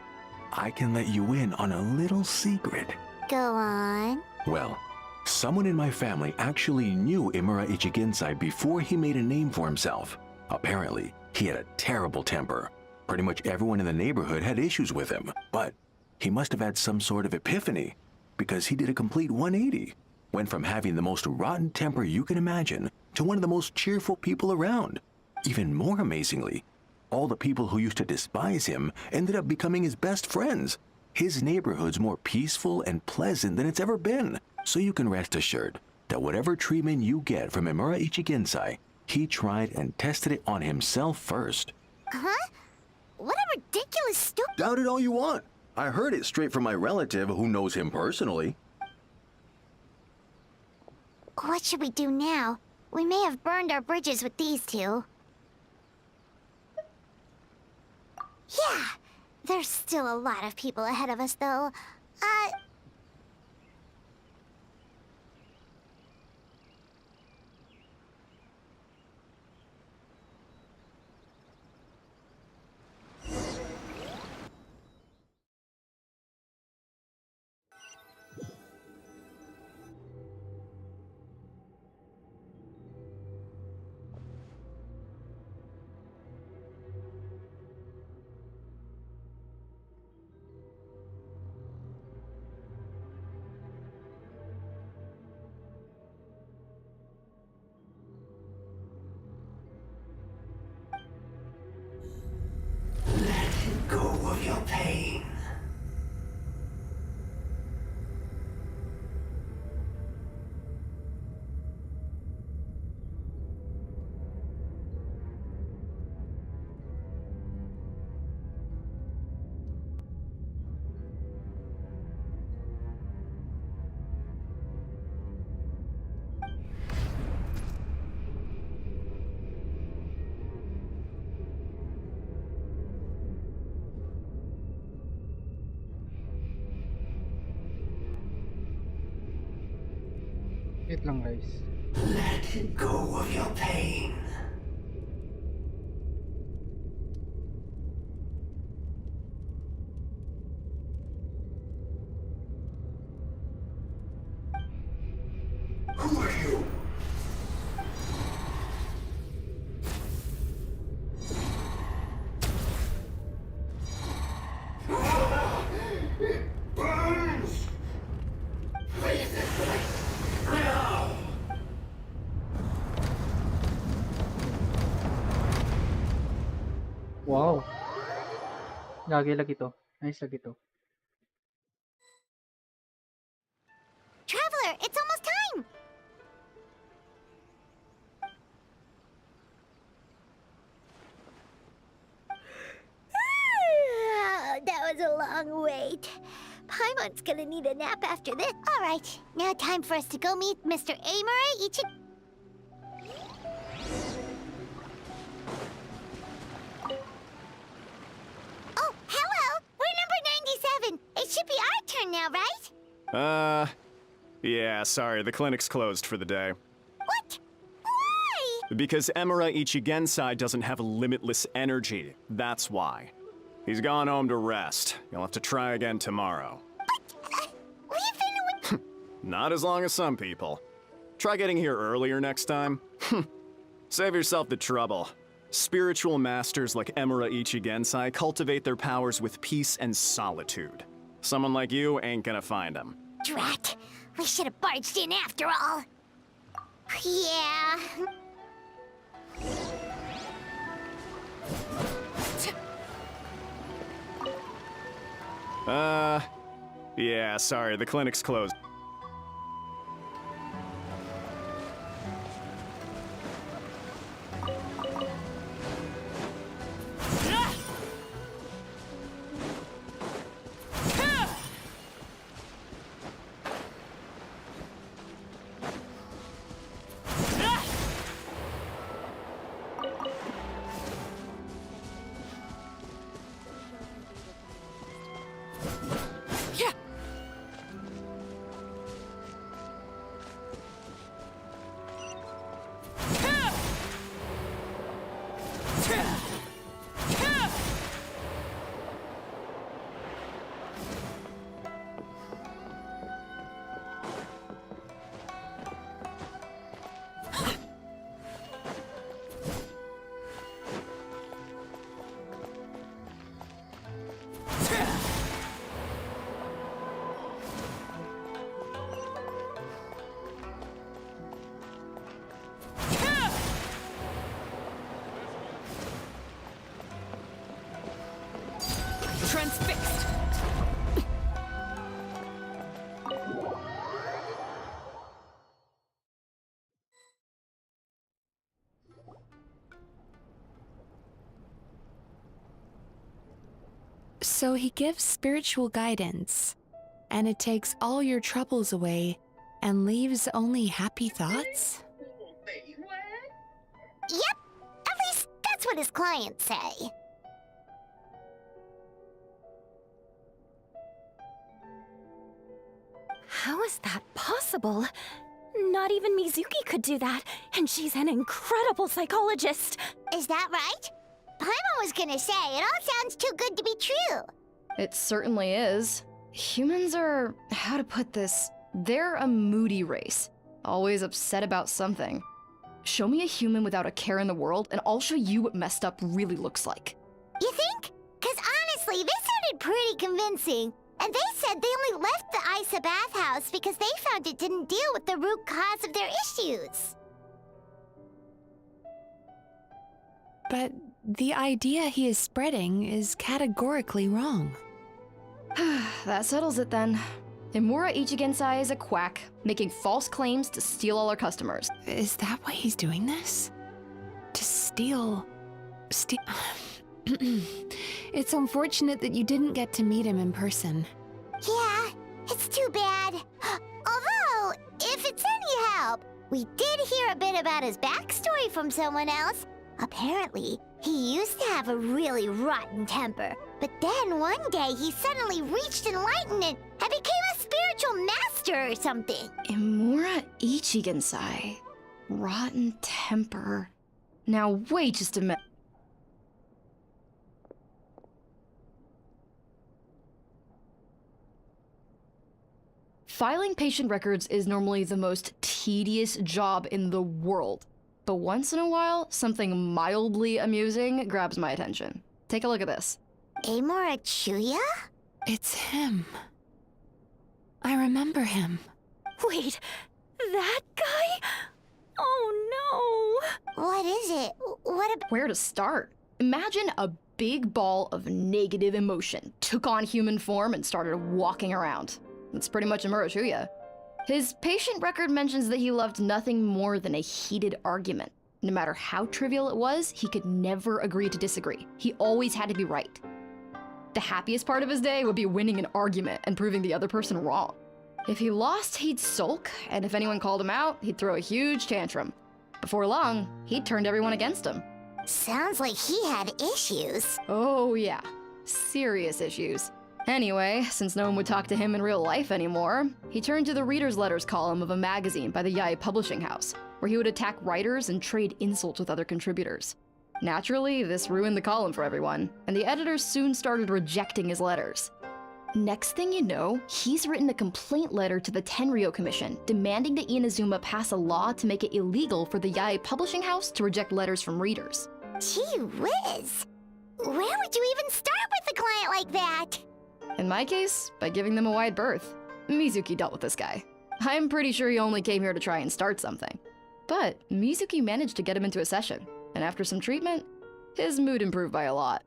I can let you in on a little secret. Go on. Well, someone in my family actually knew Imura Ichigensai before he made a name for himself. Apparently, he had a terrible temper. Pretty much everyone in the neighborhood had issues with him, but he must have had some sort of epiphany, because he did a complete 180. Went from having the most rotten temper you can imagine to one of the most cheerful people around. Even more amazingly, all the people who used to despise him ended up becoming his best friends. His neighborhood's more peaceful and pleasant than it's ever been. So you can rest assured that whatever treatment you get from Imura Ichigensai, he tried and tested it on himself first. Huh? What a ridiculous stupid... Doubt it all you want. I heard it straight from my relative who knows him personally. What should we do now? We may have burned our bridges with these two. Yeah, there's still a lot of people ahead of us, though. Wait lang guys. Let go of your pain. Who are you? It burns! Leave this place now! Wow. Lagi lagi to. Nice lagi to. Traveler, it's almost time! That was a long wait. Paimon's gonna need a nap after this. All right, now time for us to go meet Mr. Amora Ichi... Oh, hello! We're number 97. It should be our turn now, right? Yeah, sorry, the clinic's closed for the day. What? Why? Because Emura Ichigensai doesn't have limitless energy, that's why. He's gone home to rest. You'll have to try again tomorrow. We've been... Not as long as some people. Try getting here earlier next time. Save yourself the trouble. Spiritual masters like Emura Ichigensai cultivate their powers with peace and solitude. Someone like you ain't gonna find them. Drat! We should have barged in after all. Yeah. Yeah, sorry, the clinic's closed. Transfixed! So he gives spiritual guidance, and it takes all your troubles away and leaves only happy thoughts? Yep. At least that's what his clients say. How is that possible? Not even Mizuki could do that, and she's an incredible psychologist. Is that right? Paimon was gonna say, it all sounds too good to be true. It certainly is. Humans are, how to put this, they're a moody race. Always upset about something. Show me a human without a care in the world, and I'll show you what messed up really looks like. You think? Because honestly, this sounded pretty convincing. And they said they only left the Isa bathhouse because they found it didn't deal with the root cause of their issues. But the idea he is spreading is categorically wrong. That settles it then. Imura Ichigensai is a quack, making false claims to steal all our customers. Is that why he's doing this? To steal... It's unfortunate that you didn't get to meet him in person. Yeah, it's too bad. Although, if it's any help, we did hear a bit about his backstory from someone else. Apparently, he used to have a really rotten temper. But then one day he suddenly reached enlightenment and became a spiritual master. monster or something. Imura Ichigensai. Rotten temper. Now wait just a minute. Filing patient records is normally the most tedious job in the world. But once in a while, something mildly amusing grabs my attention. Take a look at this. Amora Chuya? It's him. I remember him. Wait, that guy? Oh no! What is it? Where to start? Imagine a big ball of negative emotion took on human form and started walking around. That's pretty much Imura Chuya. His patient record mentions that he loved nothing more than a heated argument. No matter how trivial it was, he could never agree to disagree. He always had to be right. The happiest part of his day would be winning an argument and proving the other person wrong. If he lost, he'd sulk, and if anyone called him out, he'd throw a huge tantrum. Before long, he'd turned everyone against him. Sounds like he had issues. Oh yeah, serious issues. Anyway, since no one would talk to him in real life anymore, he turned to the reader's letters column of a magazine by the Yae Publishing House, where he would attack writers and trade insults with other contributors. Naturally, this ruined the column for everyone, and the editors soon started rejecting his letters. Next thing you know, he's written a complaint letter to the Tenryou Commission, demanding that Inazuma pass a law to make it illegal for the Yae Publishing House to reject letters from readers. Gee whiz! Where would you even start with a client like that? In my case, by giving them a wide berth. Mizuki dealt with this guy. I'm pretty sure he only came here to try and start something. But Mizuki managed to get him into a session, and after some treatment, his mood improved by a lot.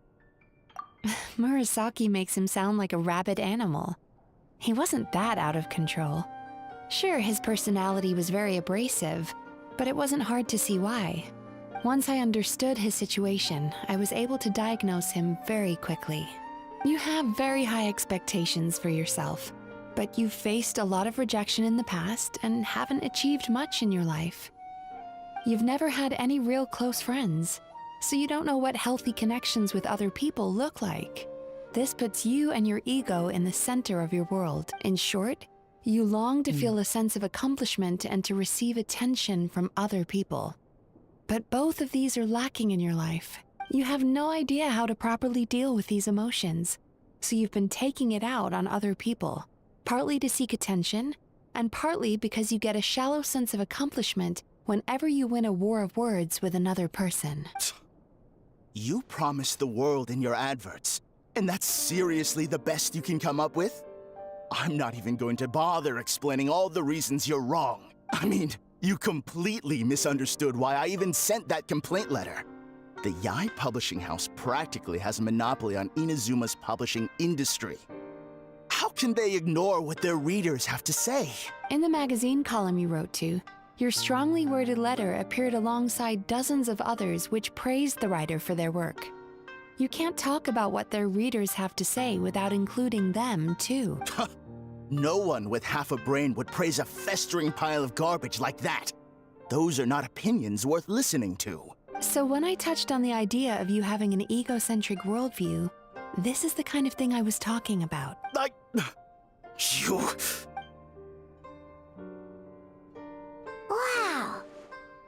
Murasaki makes him sound like a rabid animal. He wasn't that out of control. Sure, his personality was very abrasive, but it wasn't hard to see why. Once I understood his situation, I was able to diagnose him very quickly. You have very high expectations for yourself, but you've faced a lot of rejection in the past and haven't achieved much in your life. You've never had any real close friends, so you don't know what healthy connections with other people look like. This puts you and your ego in the center of your world. In short, you long to feel a sense of accomplishment and to receive attention from other people. But both of these are lacking in your life. You have no idea how to properly deal with these emotions, so you've been taking it out on other people, partly to seek attention, and partly because you get a shallow sense of accomplishment whenever you win a war of words with another person. You promise the world in your adverts, and that's seriously the best you can come up with? I'm not even going to bother explaining all the reasons you're wrong. I mean, you completely misunderstood why I even sent that complaint letter. The Yae Publishing House practically has a monopoly on Inazuma's publishing industry. How can they ignore what their readers have to say? In the magazine column you wrote to, your strongly worded letter appeared alongside dozens of others which praised the writer for their work. You can't talk about what their readers have to say without including them, too. No one with half a brain would praise a festering pile of garbage like that. Those are not opinions worth listening to. So when I touched on the idea of you having an egocentric worldview, this is the kind of thing I was talking about. You... Wow.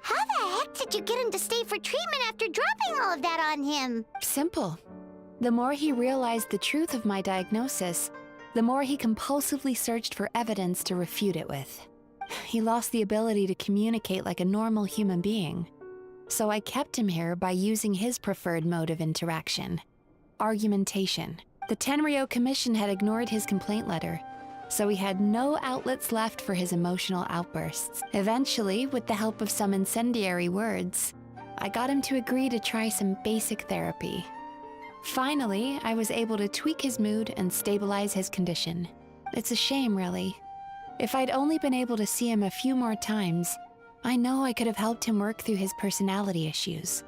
How the heck did you get him to stay for treatment after dropping all of that on him? Simple. The more he realized the truth of my diagnosis, the more he compulsively searched for evidence to refute it with. He lost the ability to communicate like a normal human being. So I kept him here by using his preferred mode of interaction: argumentation. The Tenryou Commission had ignored his complaint letter, so he had no outlets left for his emotional outbursts. Eventually, with the help of some incendiary words, I got him to agree to try some basic therapy. Finally, I was able to tweak his mood and stabilize his condition. It's a shame, really. If I'd only been able to see him a few more times, I know I could have helped him work through his personality issues.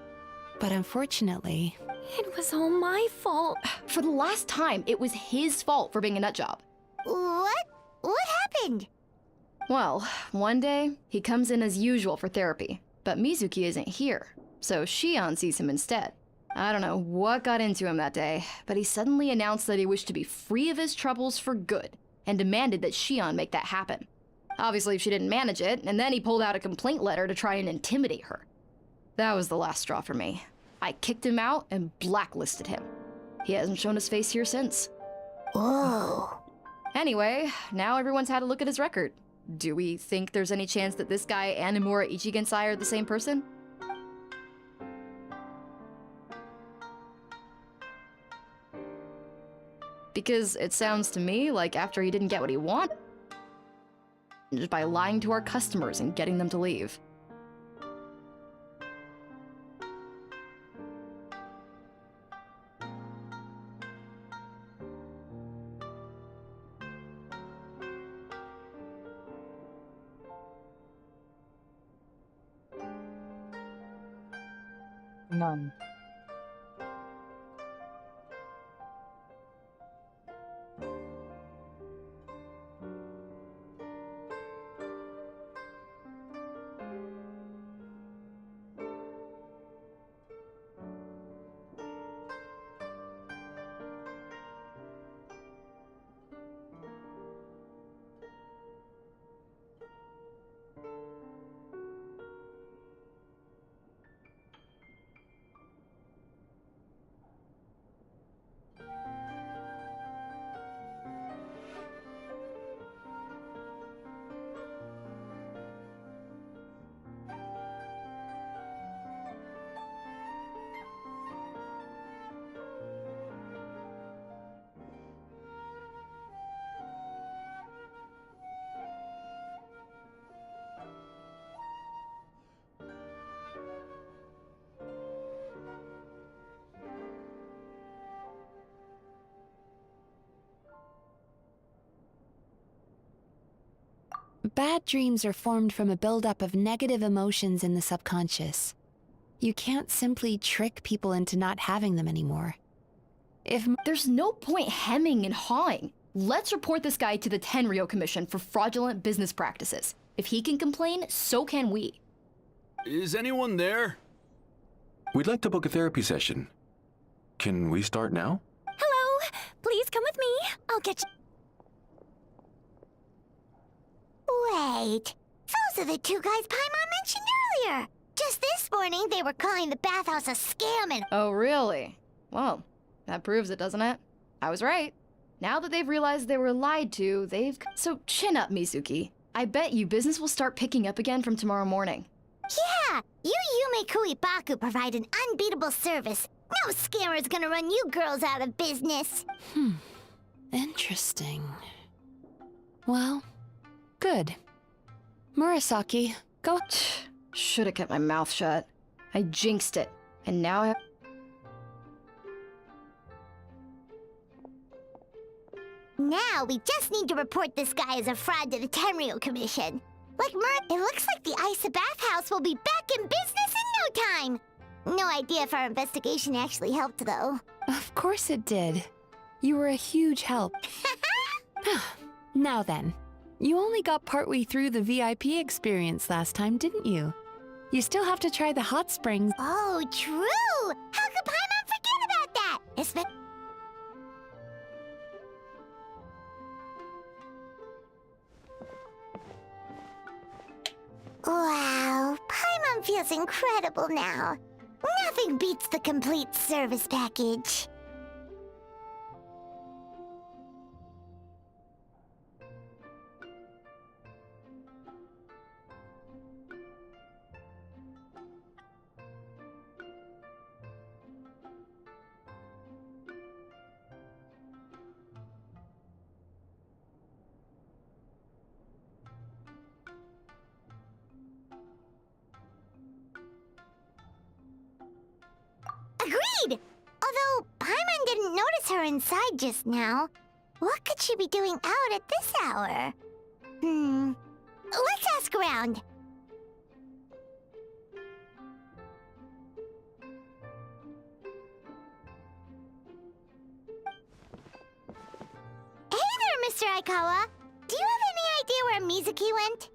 But unfortunately... It was all my fault. For the last time, it was his fault for being a nutjob. What? What happened? Well, one day, he comes in as usual for therapy, but Mizuki isn't here, so Shion sees him instead. I don't know what got into him that day, but he suddenly announced that he wished to be free of his troubles for good, and demanded that Shion make that happen. Obviously, she didn't manage it, and then he pulled out a complaint letter to try and intimidate her. That was the last straw for me. I kicked him out and blacklisted him. He hasn't shown his face here since. Whoa. Anyway, now everyone's had a look at his record. Do we think there's any chance that this guy and Imura Ichigensai are the same person? Because it sounds to me like after he didn't get what he wanted, just by lying to our customers and getting them to leave. None. Bad dreams are formed from a buildup of negative emotions in the subconscious. You can't simply trick people into not having them anymore. There's no point hemming and hawing. Let's report this guy to the Tenryo Commission for fraudulent business practices. If he can complain, so can we. Is anyone there? We'd like to book a therapy session. Can we start now? Hello! Please come with me. I'll get you. Wait, those are the two guys Paimon mentioned earlier. Just this morning, they were calling the bathhouse a scam and— Oh, really? Well, that proves it, doesn't it? I was right. Now that they've realized they were lied to, So chin up, Mizuki. I bet you business will start picking up again from tomorrow morning. Yeah, you Yume Kuibaku provide an unbeatable service. No scammer's gonna run you girls out of business. Interesting. Well, good. Murasaki, go. Should have kept my mouth shut. I jinxed it, and now I have... Now we just need to report this guy as a fraud to the Tenryo Commission. Like it looks like the Isa Bathhouse will be back in business in no time. No idea if our investigation actually helped, though. Of course it did. You were a huge help. Now then, you only got partway through the VIP experience last time, didn't you? You still have to try the hot springs. Oh, true! How could Paimon forget about that? Wow, Paimon feels incredible now. Nothing beats the complete service package. Agreed! Although Paimon didn't notice her inside just now. What could she be doing out at this hour? Let's ask around. Hey there, Mr. Aikawa. Do you have any idea where Mizuki went?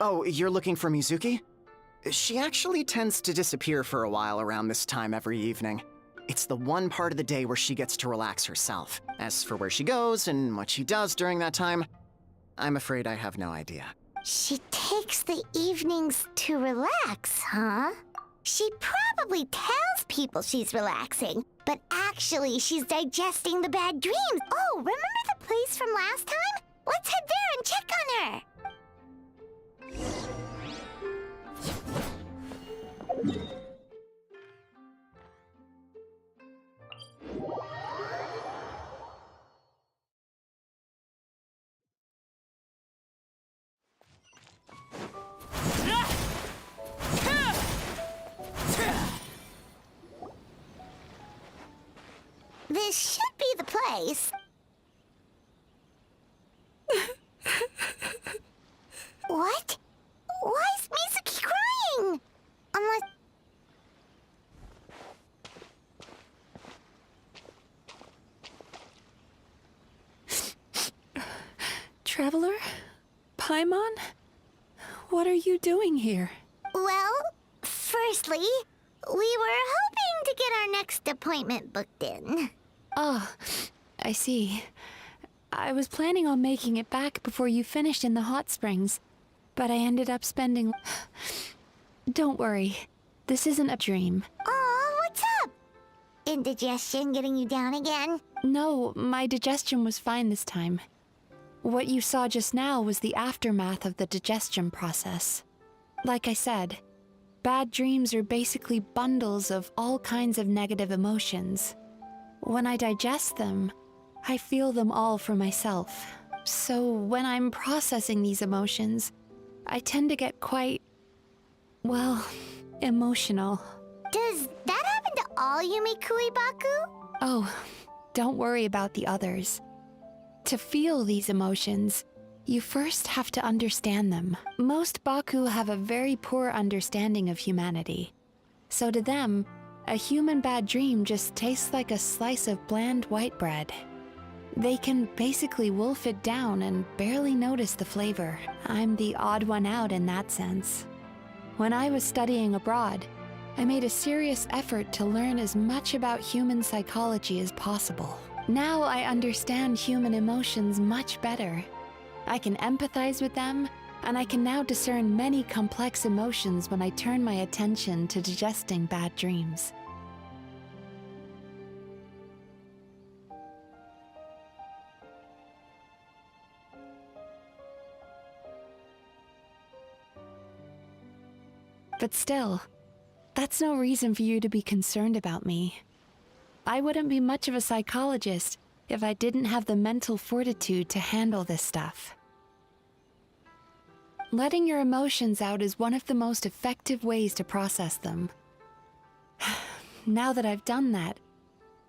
Oh, you're looking for Mizuki? She actually tends to disappear for a while around this time every evening. It's the one part of the day where she gets to relax herself. As for where she goes and what she does during that time, I'm afraid I have no idea. She takes the evenings to relax, huh? She probably tells people she's relaxing, but actually she's digesting the bad dreams. Oh, remember the place from last time? Let's head there and check on her. This should be the place. What? Why is Mizuki crying? Unless... Traveler? Paimon? What are you doing here? Well, firstly, we were hoping to get our next appointment booked in. Oh, I see. I was planning on making it back before you finished in the hot springs, but I ended up spending... Don't worry, this isn't a dream. Aw, what's up? Indigestion getting you down again? No, my digestion was fine this time. What you saw just now was the aftermath of the digestion process. Like I said, bad dreams are basically bundles of all kinds of negative emotions. When I digest them, I feel them all for myself. So when I'm processing these emotions, I tend to get quite, well, emotional. Does that happen to all Yumikui Baku? Oh, don't worry about the others. To feel these emotions, you first have to understand them. Most Baku have a very poor understanding of humanity. So to them, a human bad dream just tastes like a slice of bland white bread. They can basically wolf it down and barely notice the flavor. I'm the odd one out in that sense. When I was studying abroad, I made a serious effort to learn as much about human psychology as possible. Now I understand human emotions much better. I can empathize with them, and I can now discern many complex emotions when I turn my attention to digesting bad dreams. But still, that's no reason for you to be concerned about me. I wouldn't be much of a psychologist if I didn't have the mental fortitude to handle this stuff. Letting your emotions out is one of the most effective ways to process them. Now that I've done that,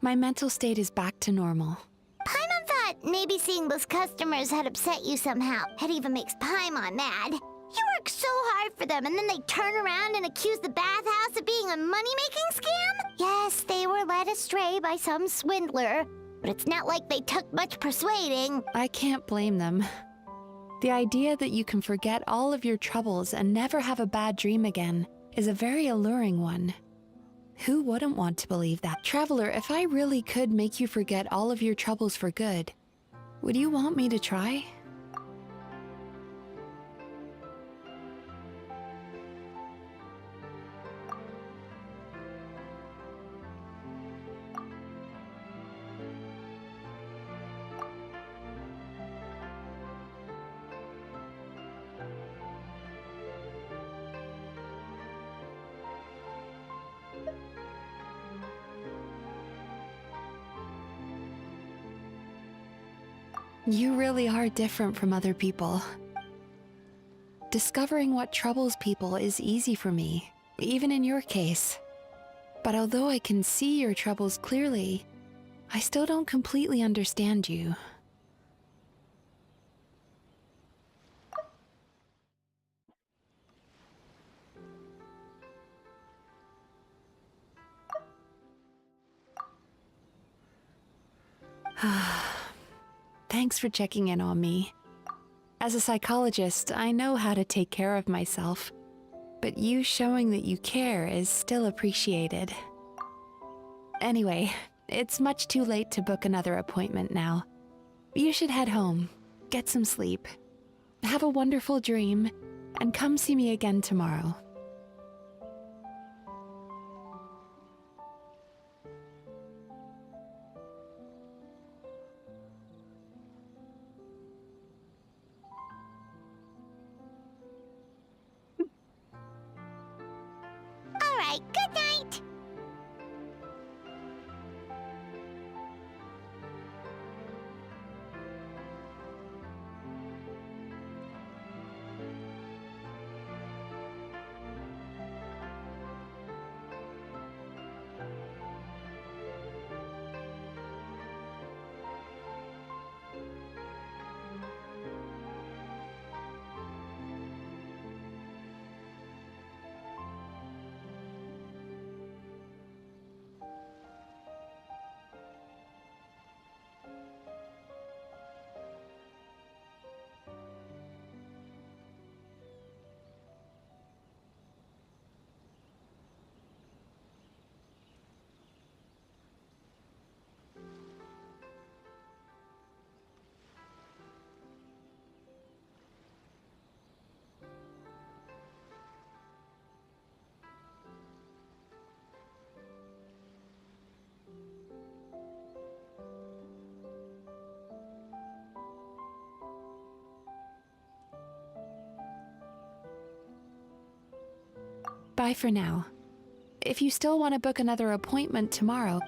my mental state is back to normal. Paimon thought maybe seeing those customers had upset you somehow. It even makes Paimon mad. You work so hard for them, and then they turn around and accuse the bathhouse of being a money-making scam? Yes, they were led astray by some swindler, but it's not like they took much persuading. I can't blame them. The idea that you can forget all of your troubles and never have a bad dream again is a very alluring one. Who wouldn't want to believe that? Traveler, if I really could make you forget all of your troubles for good, would you want me to try? You really are different from other people. Discovering what troubles people is easy for me, even in your case. But although I can see your troubles clearly, I still don't completely understand you. Thanks for checking in on me. As a psychologist, I know how to take care of myself, but you showing that you care is still appreciated. Anyway, it's much too late to book another appointment now. You should head home, get some sleep, have a wonderful dream, and come see me again tomorrow. All right, good night. Bye for now. If you still want to book another appointment tomorrow,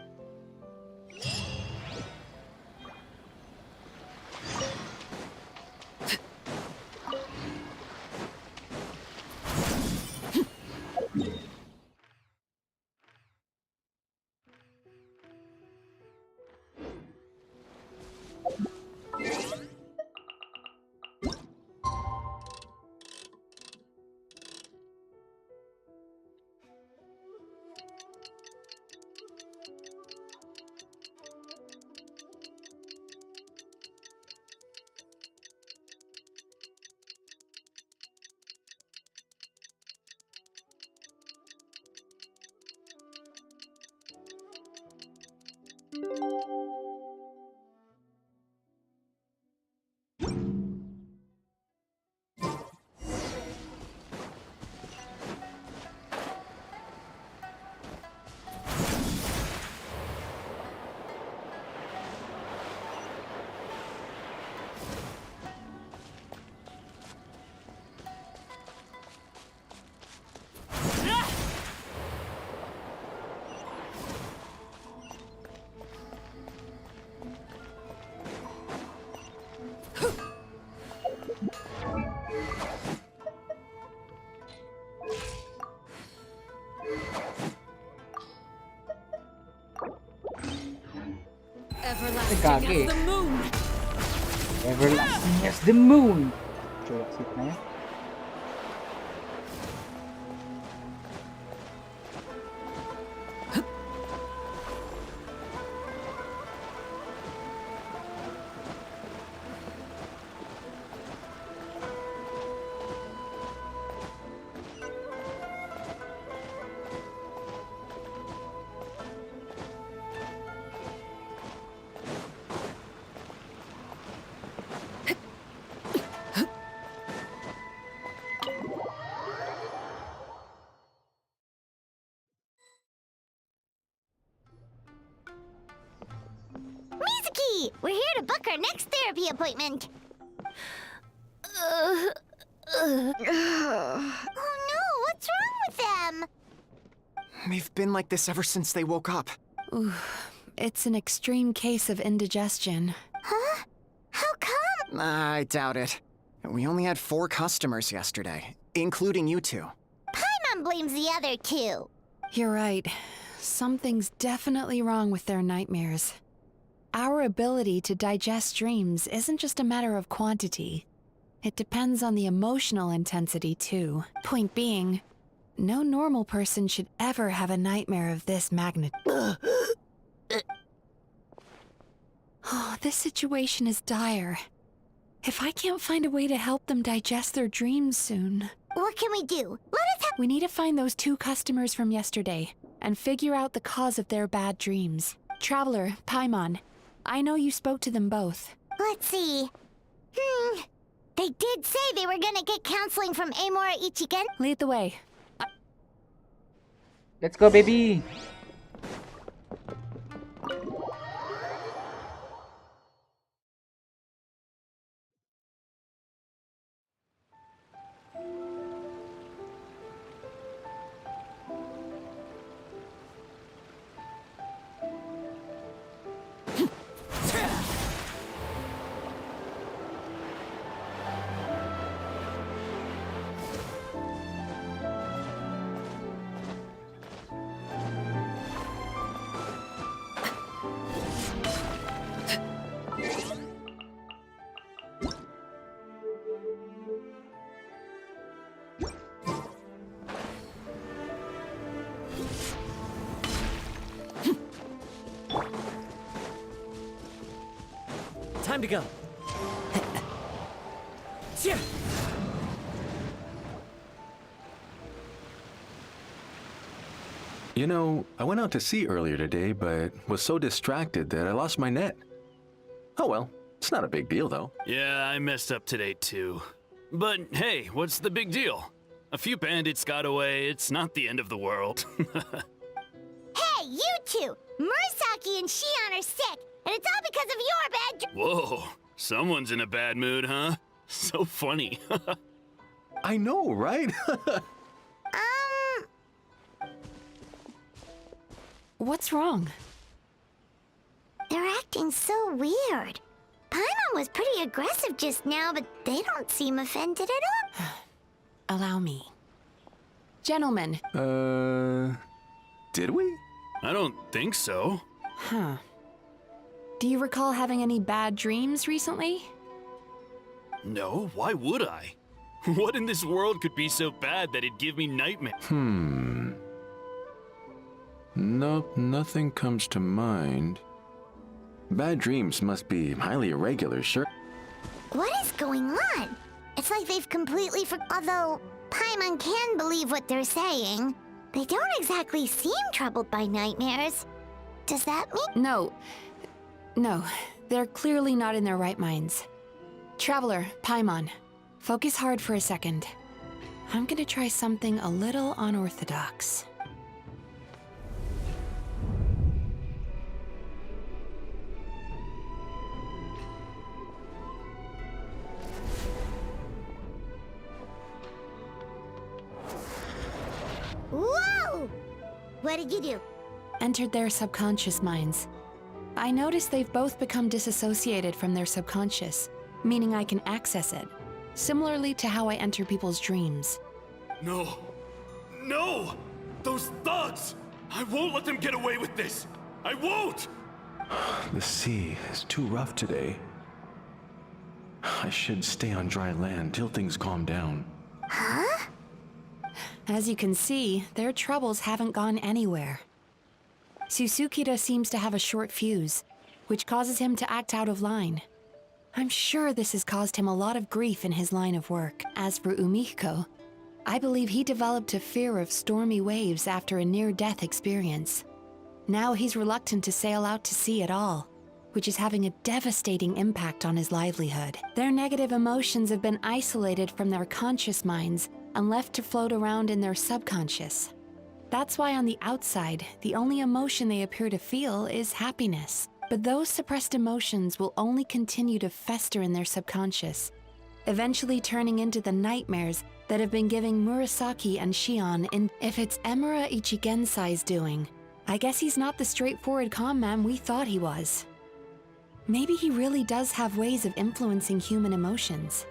Everlasting as the moon. Everlasting as the moon. Coba sitnya ya. Mizuki, we're here to book our next therapy appointment. Oh no, what's wrong with them? They've been like this ever since they woke up. ooh, it's an extreme case of indigestion. Huh? How come? I doubt it. We only had 4 customers yesterday, including you two. Paimon blames the other 2. You're right. Something's definitely wrong with their nightmares. Our ability to digest dreams isn't just a matter of quantity. It depends on the emotional intensity, too. Point being, no normal person should ever have a nightmare of this magnitude. Oh, this situation is dire. If I can't find a way to help them digest their dreams soon... What can we do? Let us We need to find those 2 customers from yesterday and figure out the cause of their bad dreams. Traveler, Paimon, I know you spoke to them both. Let's see. They did say they were gonna get counseling from Amora Ichigen. Lead the way. Let's go, baby! Time to go. You know, I went out to sea earlier today, but was so distracted that I lost my net. Oh well, it's not a big deal though. Yeah, I messed up today too. But hey, what's the big deal? A few bandits got away, it's not the end of the world. Hey, you two! Murasaki and Shion are sick, and it's all because of your bad Whoa, someone's in a bad mood, huh? So funny. I know, right? What's wrong? They're acting so weird. Paimon was pretty aggressive just now, but they don't seem offended at all. Allow me. Gentlemen. Did we? I don't think so. Huh. Do you recall having any bad dreams recently? No, why would I? What in this world could be so bad that it'd give me nightmares? Nope, nothing comes to mind. Bad dreams must be highly irregular, sure. What is going on? It's like they've completely Although Paimon can believe what they're saying, they don't exactly seem troubled by nightmares. Does that mean? No, they're clearly not in their right minds. Traveler, Paimon, focus hard for a second. I'm gonna try something a little unorthodox. Whoa! What did you do? Entered their subconscious minds. I noticed they've both become disassociated from their subconscious, meaning I can access it, similarly to how I enter people's dreams. No! No! Those thugs! I won't let them get away with this! I won't! The sea is too rough today. I should stay on dry land till things calm down. Huh? As you can see, their troubles haven't gone anywhere. Susukida seems to have a short fuse, which causes him to act out of line. I'm sure this has caused him a lot of grief in his line of work. As for Umihiko, I believe he developed a fear of stormy waves after a near-death experience. Now he's reluctant to sail out to sea at all, which is having a devastating impact on his livelihood. Their negative emotions have been isolated from their conscious minds and left to float around in their subconscious. That's why on the outside, the only emotion they appear to feel is happiness. But those suppressed emotions will only continue to fester in their subconscious, eventually turning into the nightmares that have been giving Murasaki and Shion in. If it's Emura Ichigensai's doing, I guess he's not the straightforward con man we thought he was. Maybe he really does have ways of influencing human emotions.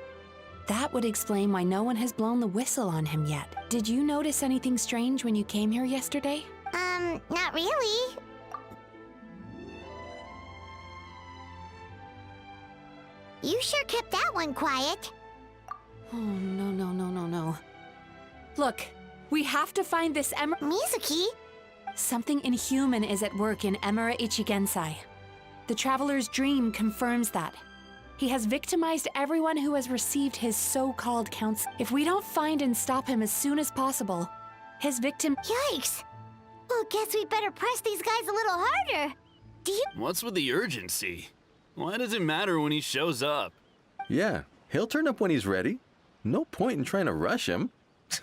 That would explain why no one has blown the whistle on him yet. Did you notice anything strange when you came here yesterday? Not really. You sure kept that one quiet. Oh, no. Look, we have to find this Mizuki? Something inhuman is at work in Emura Ichigensai. The Traveler's dream confirms that. He has victimized everyone who has received his so-called counsel. If we don't find and stop him as soon as possible, his victim— Yikes! Well, guess we better press these guys a little harder. Do you— What's with the urgency? Why does it matter when he shows up? Yeah, he'll turn up when he's ready. No point in trying to rush him.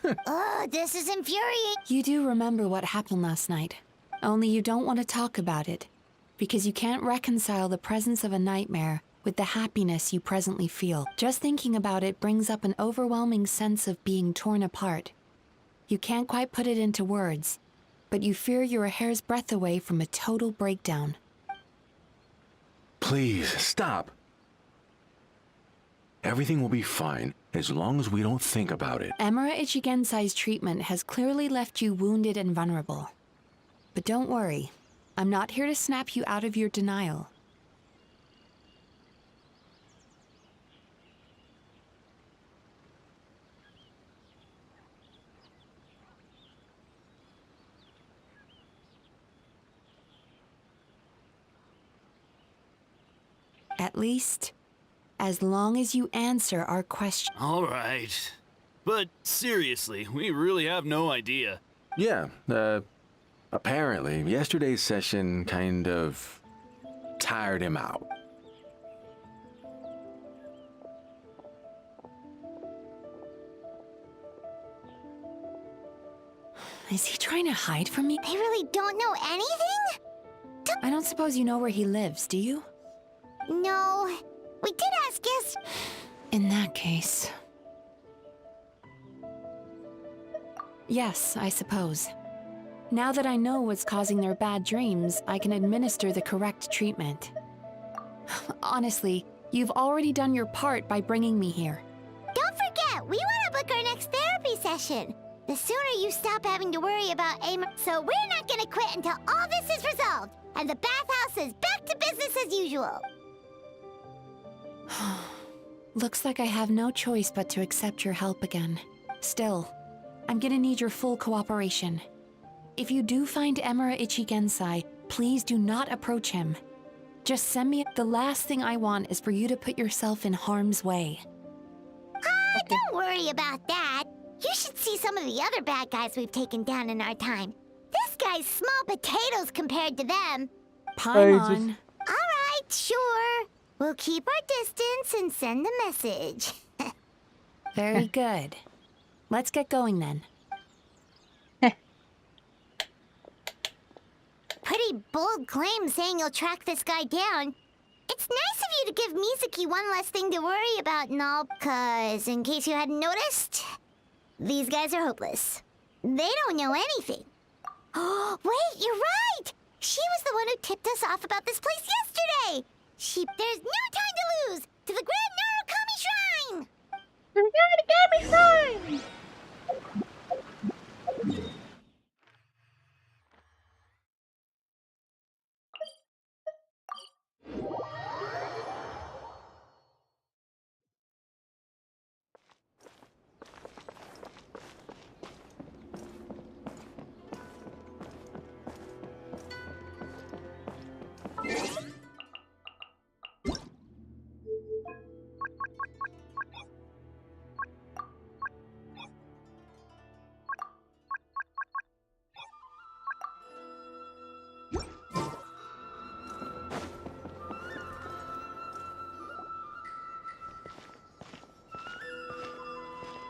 Ugh, this is infuriating. You do remember what happened last night. Only you don't want to talk about it, because you can't reconcile the presence of a nightmare with the happiness you presently feel. Just thinking about it brings up an overwhelming sense of being torn apart. You can't quite put it into words, but you fear you're a hair's breadth away from a total breakdown. Please, stop. Everything will be fine as long as we don't think about it. Emura Ichigensai's treatment has clearly left you wounded and vulnerable. But don't worry, I'm not here to snap you out of your denial. At least, as long as you answer our question. All right. But seriously, we really have no idea. Yeah, apparently, yesterday's session kind of tired him out. Is he trying to hide from me? They really don't know anything? I don't suppose you know where he lives, do you? No. We did ask yes. In that case... Yes, I suppose. Now that I know what's causing their bad dreams, I can administer the correct treatment. Honestly, you've already done your part by bringing me here. Don't forget, we want to book our next therapy session. The sooner you stop having to worry about aim, so we're not gonna quit until all this is resolved, and the bathhouse is back to business as usual. Looks like I have no choice but to accept your help again. Still, I'm gonna need your full cooperation. If you do find Emura Ichigensai, please do not approach him. Just send me— The last thing I want is for you to put yourself in harm's way. Don't worry about that. You should see some of the other bad guys we've taken down in our time. This guy's small potatoes compared to them. Paimon. All right, sure. We'll keep our distance and send a message. Very good. Let's get going then. Pretty bold claim saying you'll track this guy down. It's nice of you to give Mizuki one less thing to worry about and all, 'cause in case you hadn't noticed, these guys are hopeless. They don't know anything. Oh, wait, you're right! She was the one who tipped us off about this place yesterday! There's no time to lose! To the Grand Narukami Shrine! The Narukami Shrine!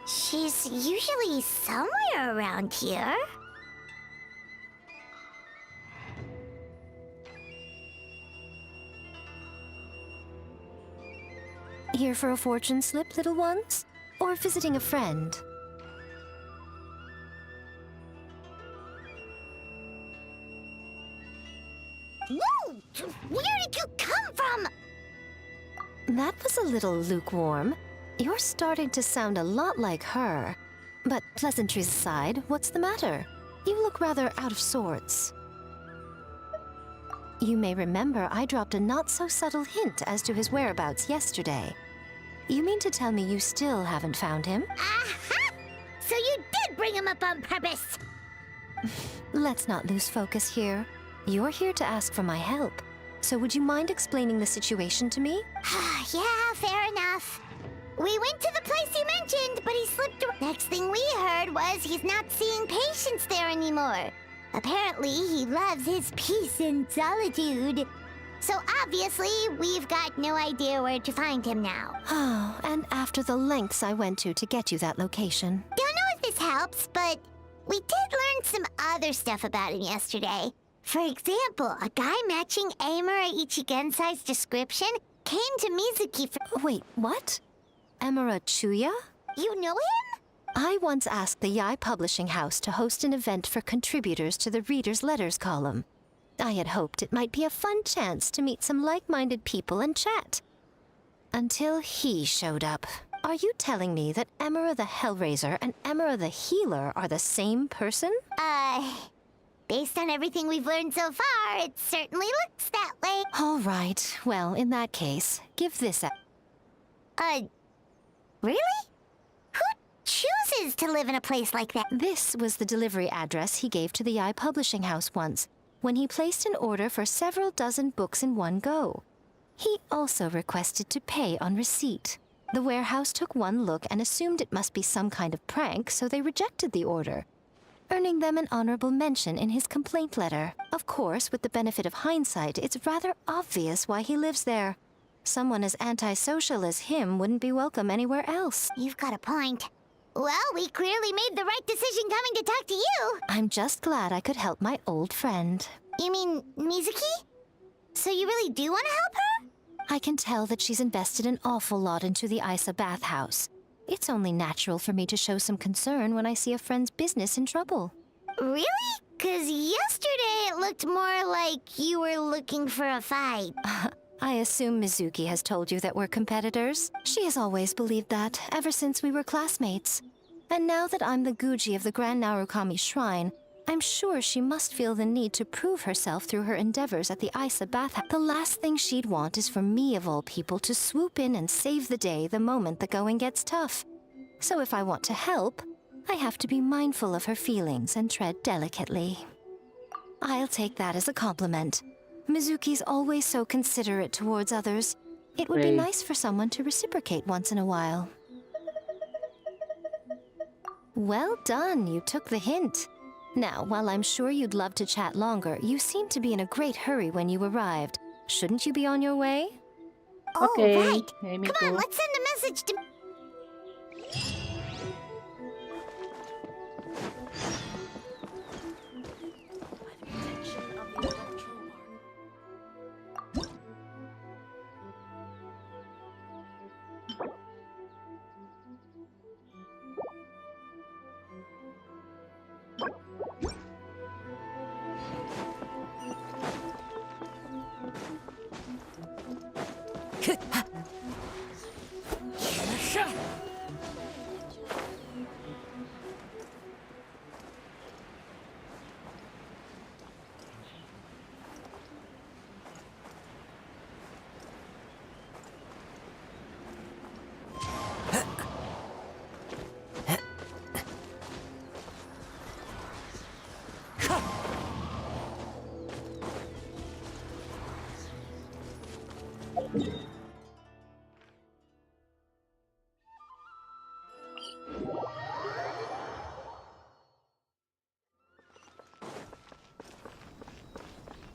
She's usually somewhere around here. Here for a fortune slip, little ones? Or visiting a friend? Whoa! Where did you come from? That was a little lukewarm. You're starting to sound a lot like her. But pleasantries aside, what's the matter? You look rather out of sorts. You may remember I dropped a not-so-subtle hint as to his whereabouts yesterday. You mean to tell me you still haven't found him? Aha! So you did bring him up on purpose! Let's not lose focus here. You're here to ask for my help. So would you mind explaining the situation to me? Yeah, fair enough. We went to the place you mentioned, but he slipped away. Next thing we heard was he's not seeing patients there anymore. Apparently, he loves his peace and solitude. So obviously, we've got no idea where to find him now. Oh, and after the lengths I went to get you that location. Don't know if this helps, but we did learn some other stuff about him yesterday. For example, a guy matching Amura Ichigensai's description came to Mizuki for— Wait, what? Amura Chuya? You know him? I once asked the Yai Publishing House to host an event for contributors to the Reader's Letters column. I had hoped it might be a fun chance to meet some like-minded people and chat. Until he showed up. Are you telling me that Amura the Hellraiser and Amura the Healer are the same person? Based on everything we've learned so far, it certainly looks that way. All right. Well, in that case, give this a... Really? Who chooses to live in a place like that? This was the delivery address he gave to the Yai Publishing House once, when he placed an order for several dozen books in one go. He also requested to pay on receipt. The warehouse took one look and assumed it must be some kind of prank, so they rejected the order, earning them an honorable mention in his complaint letter. Of course, with the benefit of hindsight, it's rather obvious why he lives there. Someone as antisocial as him wouldn't be welcome anywhere else. You've got a point. Well, we clearly made the right decision coming to talk to you. I'm just glad I could help my old friend. You mean Mizuki? So you really do want to help her? I can tell that she's invested an awful lot into the Isa bathhouse. It's only natural for me to show some concern when I see a friend's business in trouble. Really? 'Cause yesterday it looked more like you were looking for a fight. I assume Mizuki has told you that we're competitors. She has always believed that, ever since we were classmates. And now that I'm the Guji of the Grand Narukami Shrine, I'm sure she must feel the need to prove herself through her endeavors at the Isa bathhouse. The last thing she'd want is for me, of all people, to swoop in and save the day the moment the going gets tough. So if I want to help, I have to be mindful of her feelings and tread delicately. I'll take that as a compliment. Mizuki's always so considerate towards others. It would be nice for someone to reciprocate once in a while. Well done, you took the hint. Now, while I'm sure you'd love to chat longer, you seemed to be in a great hurry when you arrived. Shouldn't you be on your way? Okay, Oh, right. Amy, Come on, go. let's send a message to...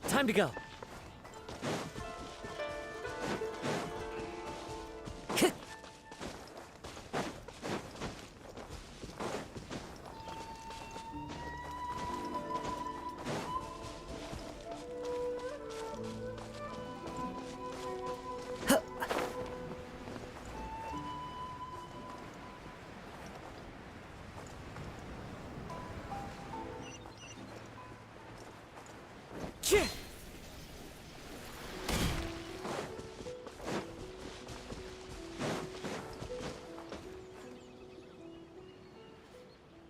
Time to go.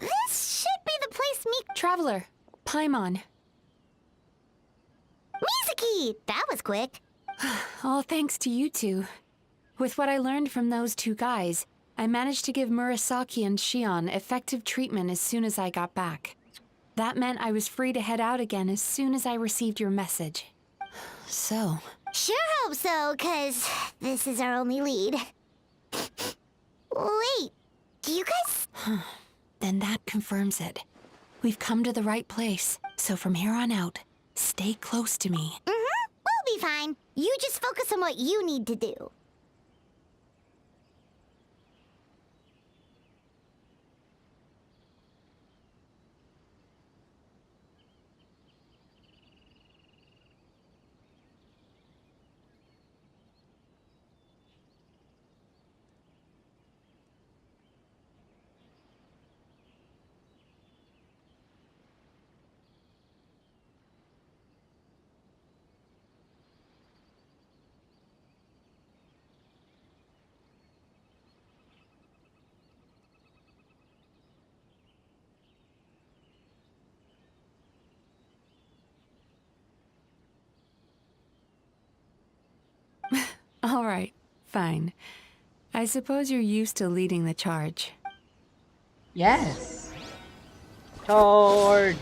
This should be the place Traveler, Paimon. Mizuki! That was quick. All thanks to you two. With what I learned from those two guys, I managed to give Murasaki and Shion effective treatment as soon as I got back. That meant I was free to head out again as soon as I received your message. So? Sure hope so, 'cause this is our only lead. Wait, do you guys... Then that confirms it. We've come to the right place, so from here on out, stay close to me. We'll be fine. You just focus on what you need to do. All right, fine. I suppose you're used to leading the charge. Yes! Charge!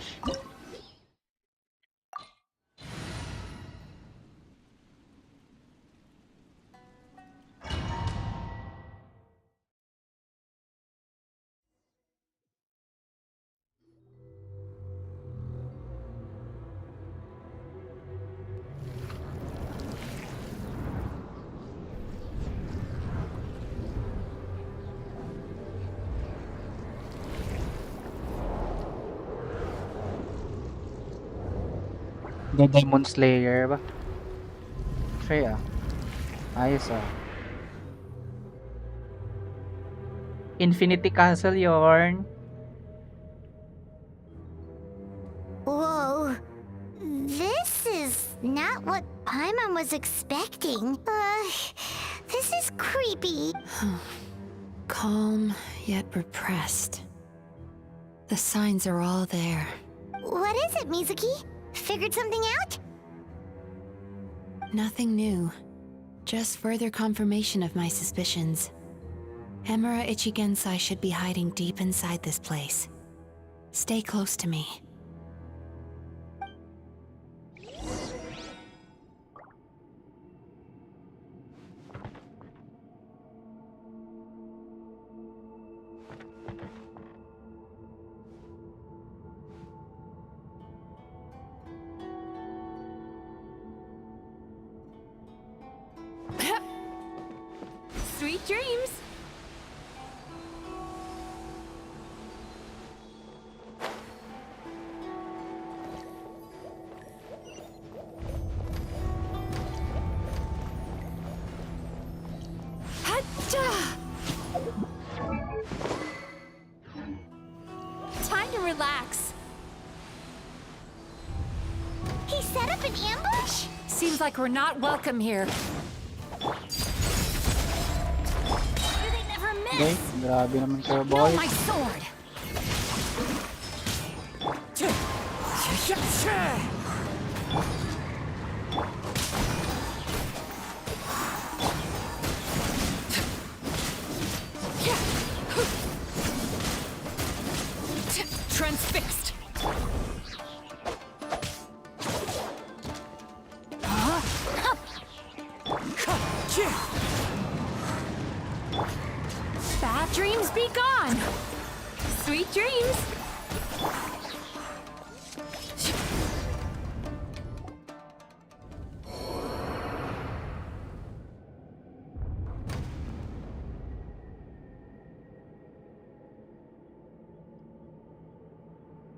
The Demon Slayer ba? Try ayos Infinity Castle yarn. Whoa. This is not what Paimon was expecting. This is creepy. Calm, yet repressed. The signs are all there. What is it, Mizuki? Figured something out? Nothing new. Just further confirmation of my suspicions. Emura Ichigensai should be hiding deep inside this place. Stay close to me. Sweet dreams! Time to relax. He set up an ambush? Seems like we're not welcome here. Okay, grabe naman kayo, No, boys. my sword! Transfixed! Bad dreams be gone! Sweet dreams!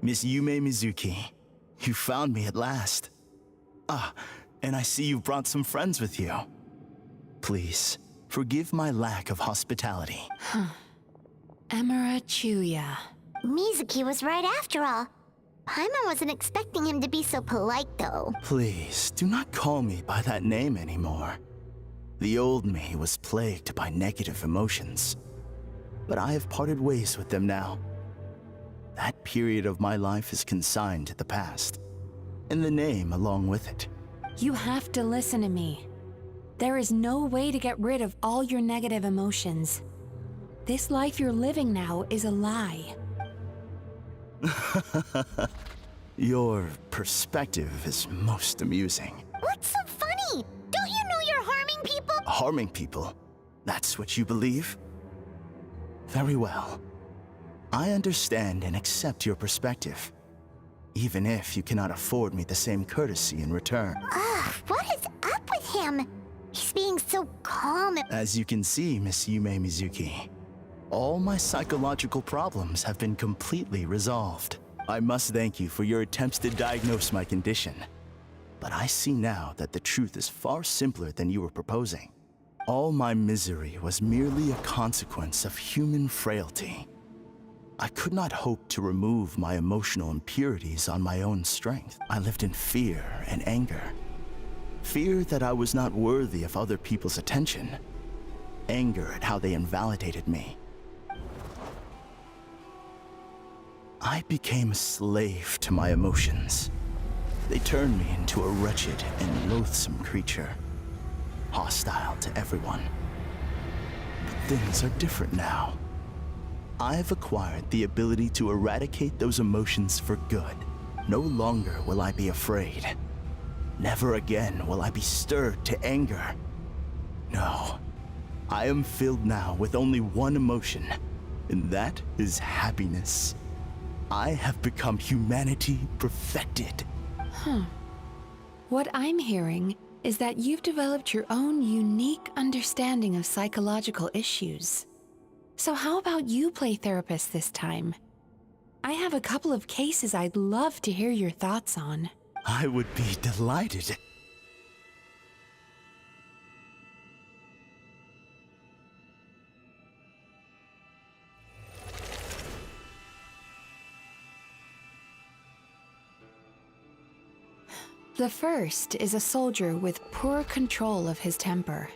Miss Yume Mizuki, you found me at last. Ah, and I see you brought some friends with you. Please, forgive my lack of hospitality. Emura Chuya. Mizuki was right after all. Paimon wasn't expecting him to be so polite, though. Please, do not call me by that name anymore. The old me was plagued by negative emotions, but I have parted ways with them now. That period of my life is consigned to the past, and the name along with it. You have to listen to me. There is no way to get rid of all your negative emotions. This life you're living now is a lie. Your perspective is most amusing. What's so harming people. That's what you believe? Very well. I understand and accept your perspective, even if you cannot afford me the same courtesy in return. Ugh, what is up with him? He's being so calm. As you can see, Miss Yume Mizuki, all my psychological problems have been completely resolved. I must thank you for your attempts to diagnose my condition. But I see now that the truth is far simpler than you were proposing. All my misery was merely a consequence of human frailty. I could not hope to remove my emotional impurities on my own strength. I lived in fear and anger. Fear that I was not worthy of other people's attention. Anger at how they invalidated me. I became a slave to my emotions. They turned me into a wretched and loathsome creature, hostile to everyone. But things are different now. I've acquired the ability to eradicate those emotions for good. No longer will I be afraid. Never again will I be stirred to anger. No, I am filled now with only one emotion, and that is happiness. I have become humanity perfected. What I'm hearing is that you've developed your own unique understanding of psychological issues. So how about you play therapist this time? I have a couple of cases I'd love to hear your thoughts on. I would be delighted. The first is a soldier with poor control of his temper.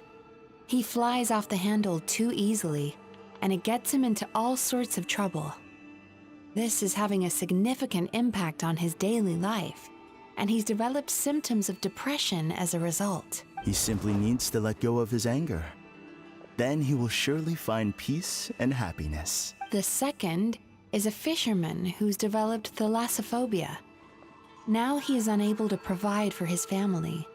He flies off the handle too easily, and it gets him into all sorts of trouble. This is having a significant impact on his daily life, and he's developed symptoms of depression as a result. He simply needs to let go of his anger. Then he will surely find peace and happiness. The second is a fisherman who's developed thalassophobia. Now he is unable to provide for his family,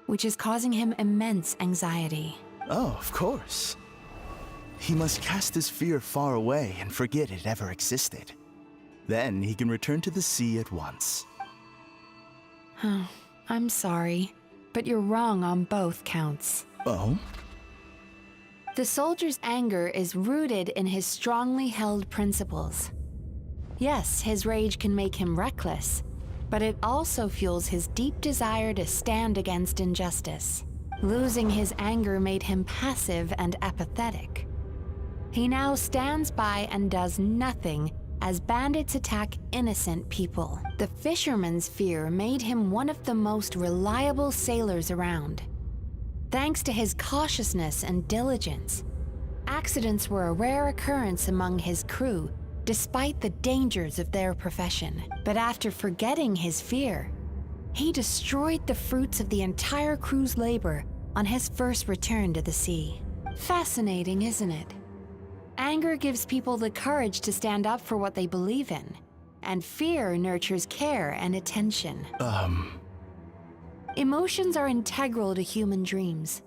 which is causing him immense anxiety. Oh, of course. He must cast his fear far away and forget it ever existed. Then he can return to the sea at once. I'm sorry, but you're wrong on both counts. Oh? The soldier's anger is rooted in his strongly held principles. Yes, his rage can make him reckless, but it also fuels his deep desire to stand against injustice. Losing his anger made him passive and apathetic. He now stands by and does nothing as bandits attack innocent people. The fisherman's fear made him one of the most reliable sailors around. Thanks to his cautiousness and diligence, accidents were a rare occurrence among his crew, despite the dangers of their profession. But after forgetting his fear, he destroyed the fruits of the entire crew's labor on his first return to the sea. Fascinating, isn't it? Anger gives people the courage to stand up for what they believe in, and fear nurtures care and attention. Emotions are integral to human dreams,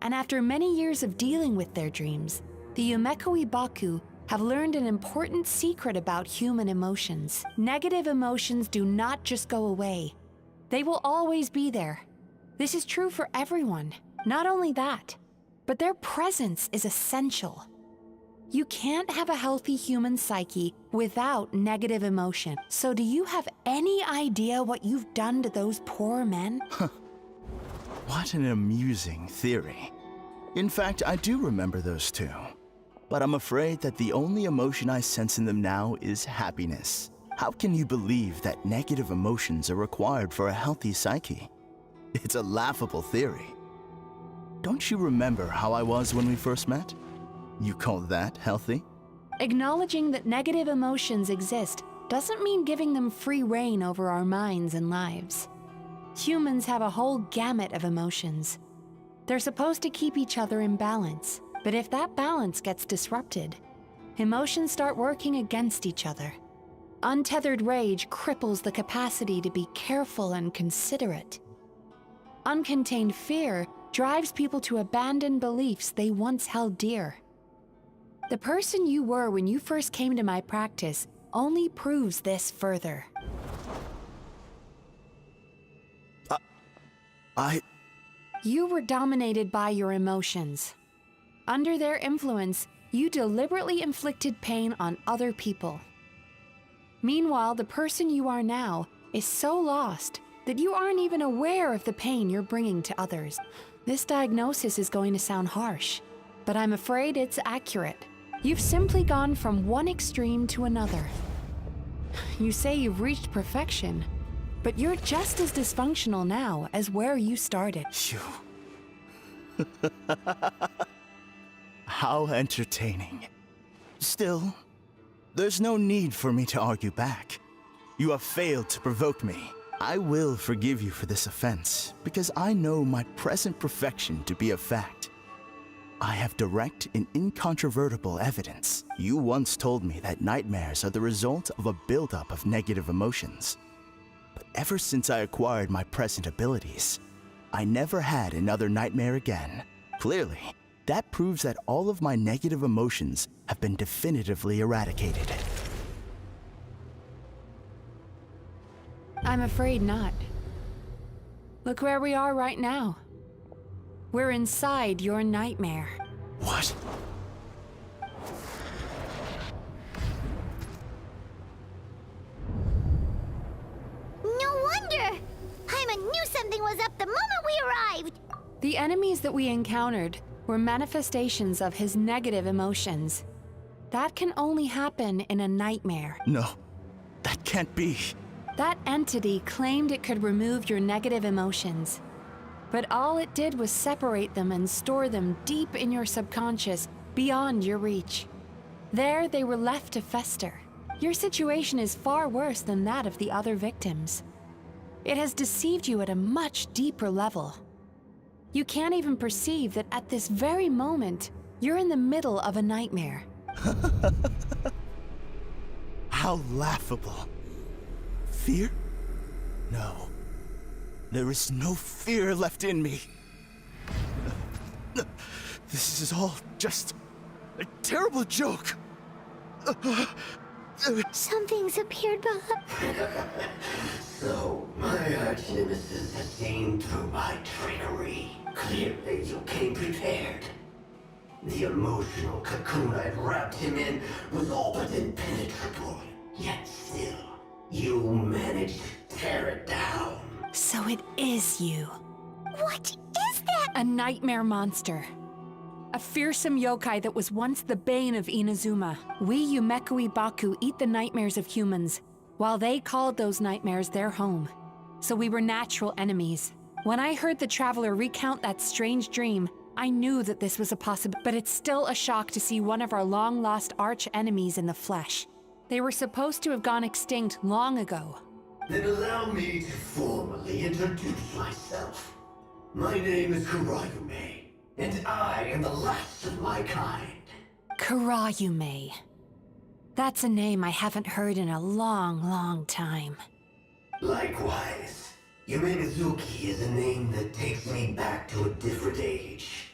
and after many years of dealing with their dreams, the Yumeko Ibaku have learned an important secret about human emotions. Negative emotions do not just go away. They will always be there. This is true for everyone. Not only that, but their presence is essential. You can't have a healthy human psyche without negative emotion. So do you have any idea what you've done to those poor men? What an amusing theory. In fact, I do remember those two. But I'm afraid that the only emotion I sense in them now is happiness. How can you believe that negative emotions are required for a healthy psyche? It's a laughable theory. Don't you remember how I was when we first met? You call that healthy? Acknowledging that negative emotions exist doesn't mean giving them free rein over our minds and lives. Humans have a whole gamut of emotions. They're supposed to keep each other in balance. But if that balance gets disrupted, emotions start working against each other. Untethered rage cripples the capacity to be careful and considerate. Uncontained fear drives people to abandon beliefs they once held dear. The person you were when you first came to my practice only proves this further. You were dominated by your emotions. Under their influence, you deliberately inflicted pain on other people. Meanwhile, the person you are now is so lost that you aren't even aware of the pain you're bringing to others. This diagnosis is going to sound harsh, but I'm afraid it's accurate. You've simply gone from one extreme to another. You say you've reached perfection, but you're just as dysfunctional now as where you started. How entertaining. Still, there's no need for me to argue back. You have failed to provoke me. I will forgive you for this offense, because I know my present perfection to be a fact. I have direct and incontrovertible evidence. You once told me that nightmares are the result of a buildup of negative emotions. But ever since I acquired my present abilities, I never had another nightmare again. Clearly, that proves that all of my negative emotions have been definitively eradicated. I'm afraid not. Look where we are right now. We're inside your nightmare. What? No wonder! Paimon knew something was up the moment we arrived! The enemies that we encountered were manifestations of his negative emotions. That can only happen in a nightmare. No, that can't be. That entity claimed it could remove your negative emotions. But all it did was separate them and store them deep in your subconscious, beyond your reach. There, they were left to fester. Your situation is far worse than that of the other victims. It has deceived you at a much deeper level. You can't even perceive that at this very moment, you're in the middle of a nightmare. How laughable. Fear? No. There is no fear left in me. This is all just a terrible joke. Something's appeared behind. So, my arch-nemesis has seen through my trickery. Clearly, you came prepared. The emotional cocoon I'd wrapped him in was all but impenetrable. Yet still, you managed to tear it down. So it is you. What is that? A nightmare monster. A fearsome yokai that was once the bane of Inazuma. We Yumekui Baku eat the nightmares of humans, while they called those nightmares their home. So we were natural enemies. When I heard the Traveler recount that strange dream, I knew that this was a possibility, but it's still a shock to see one of our long-lost arch-enemies in the flesh. They were supposed to have gone extinct long ago. Then allow me to formally introduce myself. My name is Kurayume, and I am the last of my kind. Kurayume. That's a name I haven't heard in a long, long time. Likewise, Yume Mizuki is a name that takes me back to a different age.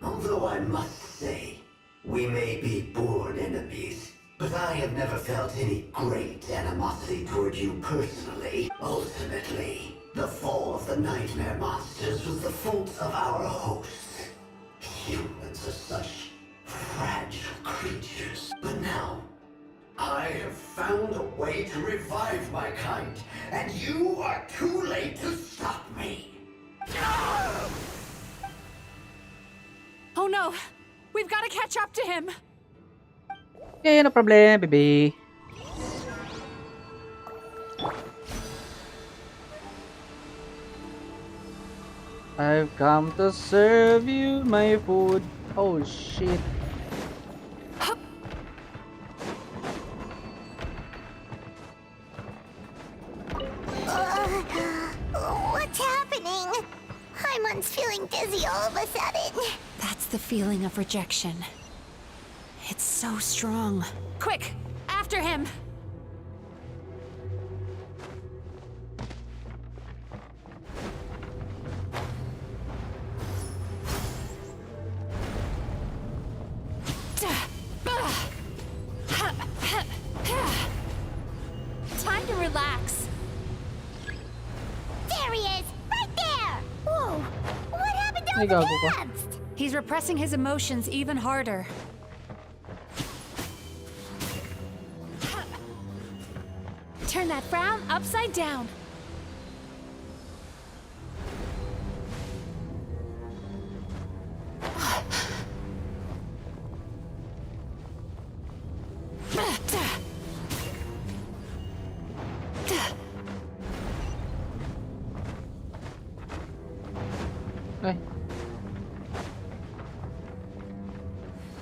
Although I must say, we may be born enemies, but I have never felt any great animosity toward you personally. Ultimately, the fall of the nightmare monsters was the fault of our hosts. Humans are such fragile creatures. But now, I have found a way to revive my kind, and you are too late to stop me. Oh no! We've got to catch up to him! Okay, no problem, baby. I've come to serve you my food. Oh shit. What's happening? Paimon's feeling dizzy all of a sudden. That's the feeling of rejection. It's so strong. Quick! After him! Ay, gago ka. advanced. He's repressing his emotions even harder. Turn that frown upside down. Ay,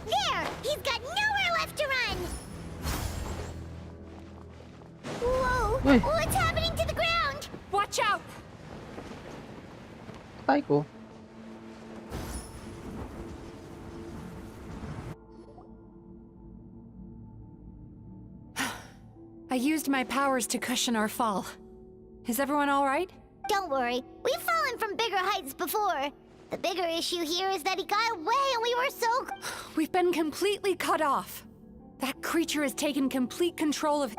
There! He's got nowhere left to run! Whoa! Uy. What's happening to the ground? Watch out! patay ko. I used my powers to cushion our fall. Is everyone all right? Don't worry, we've fallen from bigger heights before. The bigger issue here is that he got away and we were so... We've been completely cut off. That creature has taken complete control of...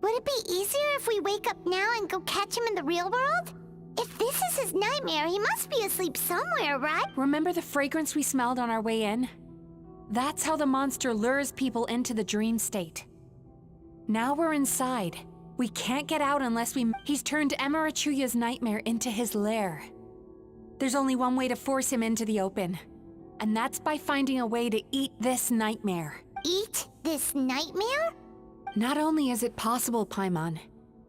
Would it be easier if we wake up now and go catch him in the real world? If this is his nightmare, he must be asleep somewhere, right? Remember the fragrance we smelled on our way in? That's how the monster lures people into the dream state. Now we're inside. We can't get out unless we... He's turned Emarachuya's nightmare into his lair. There's only one way to force him into the open. And that's by finding a way to eat this nightmare. Eat this nightmare? Not only is it possible, Paimon,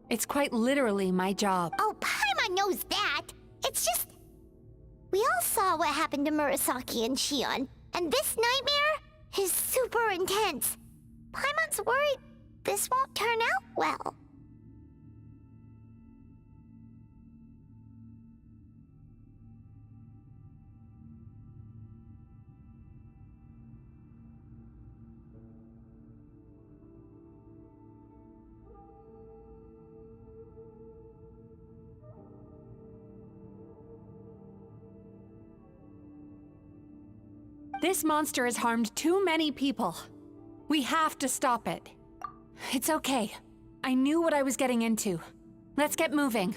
it's quite literally my job. Oh, Paimon knows that. It's just... We all saw what happened to Murasaki and Shion. And this nightmare is super intense. Paimon's worried this won't turn out well. This monster has harmed too many people. We have to stop it. It's okay. I knew what I was getting into. Let's get moving.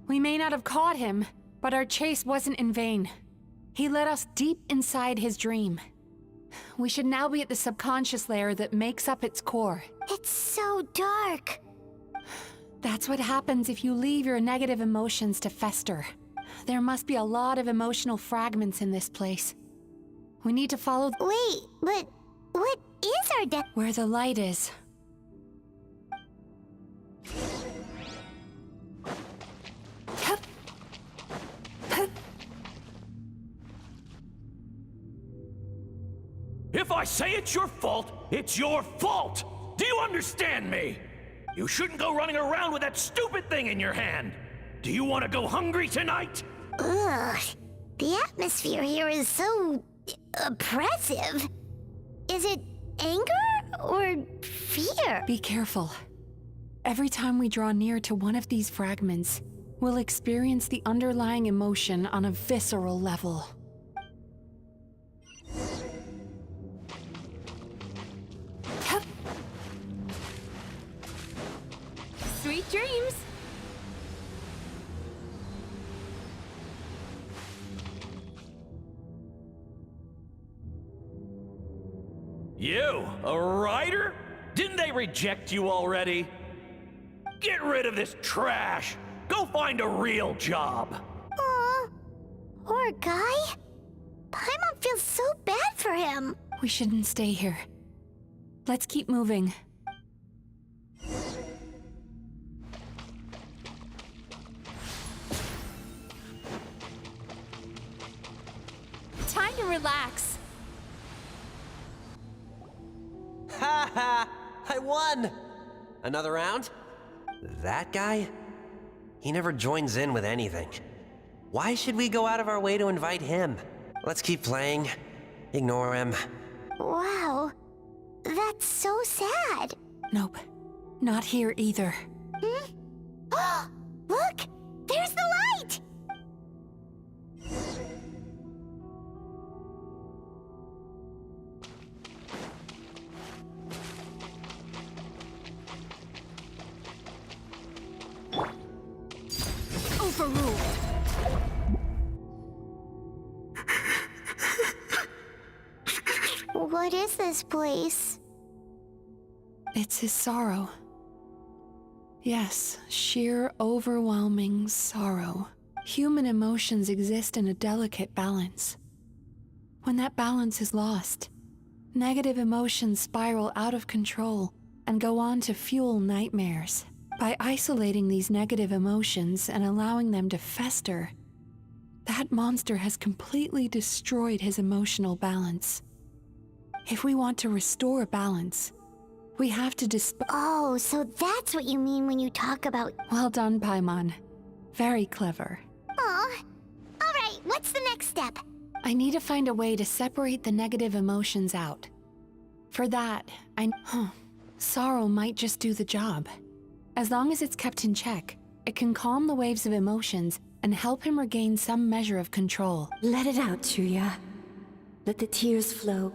We may not have caught him, but our chase wasn't in vain. He led us deep inside his dream. We should now be at the subconscious layer that makes up its core. It's so dark. That's what happens if you leave your negative emotions to fester. There must be a lot of emotional fragments in this place. We need to follow... Wait, but what is our Where the light is. If I say it's your fault, it's your fault! Do you understand me? You shouldn't go running around with that stupid thing in your hand! Do you want to go hungry tonight? Ugh. The atmosphere here is so... oppressive. Is it anger or fear? Be careful. Every time we draw near to one of these fragments, we'll experience the underlying emotion on a visceral level. Sweet dreams! You, a writer? Didn't they reject you already? Get rid of this trash! Go find a real job! Aw, poor guy. Paimon feels so bad for him. We shouldn't stay here. Let's keep moving. Time to relax. Ha ha! I won! Another round? That guy? He never joins in with anything. Why should we go out of our way to invite him? Let's keep playing. Ignore him. Wow, that's so sad. Nope, not here either. Look, there's the light! Overruled. What is this place? It's his sorrow. Yes, sheer overwhelming sorrow. Human emotions exist in a delicate balance. When that balance is lost, negative emotions spiral out of control and go on to fuel nightmares. By isolating these negative emotions and allowing them to fester, that monster has completely destroyed his emotional balance. If we want to restore balance, we have to Oh, so that's what you mean when you talk about... Well done, Paimon. Very clever. Aw. Alright, what's the next step? I need to find a way to separate the negative emotions out. For that, sorrow might just do the job. As long as it's kept in check, it can calm the waves of emotions and help him regain some measure of control. Let it out, Chuya. Let the tears flow.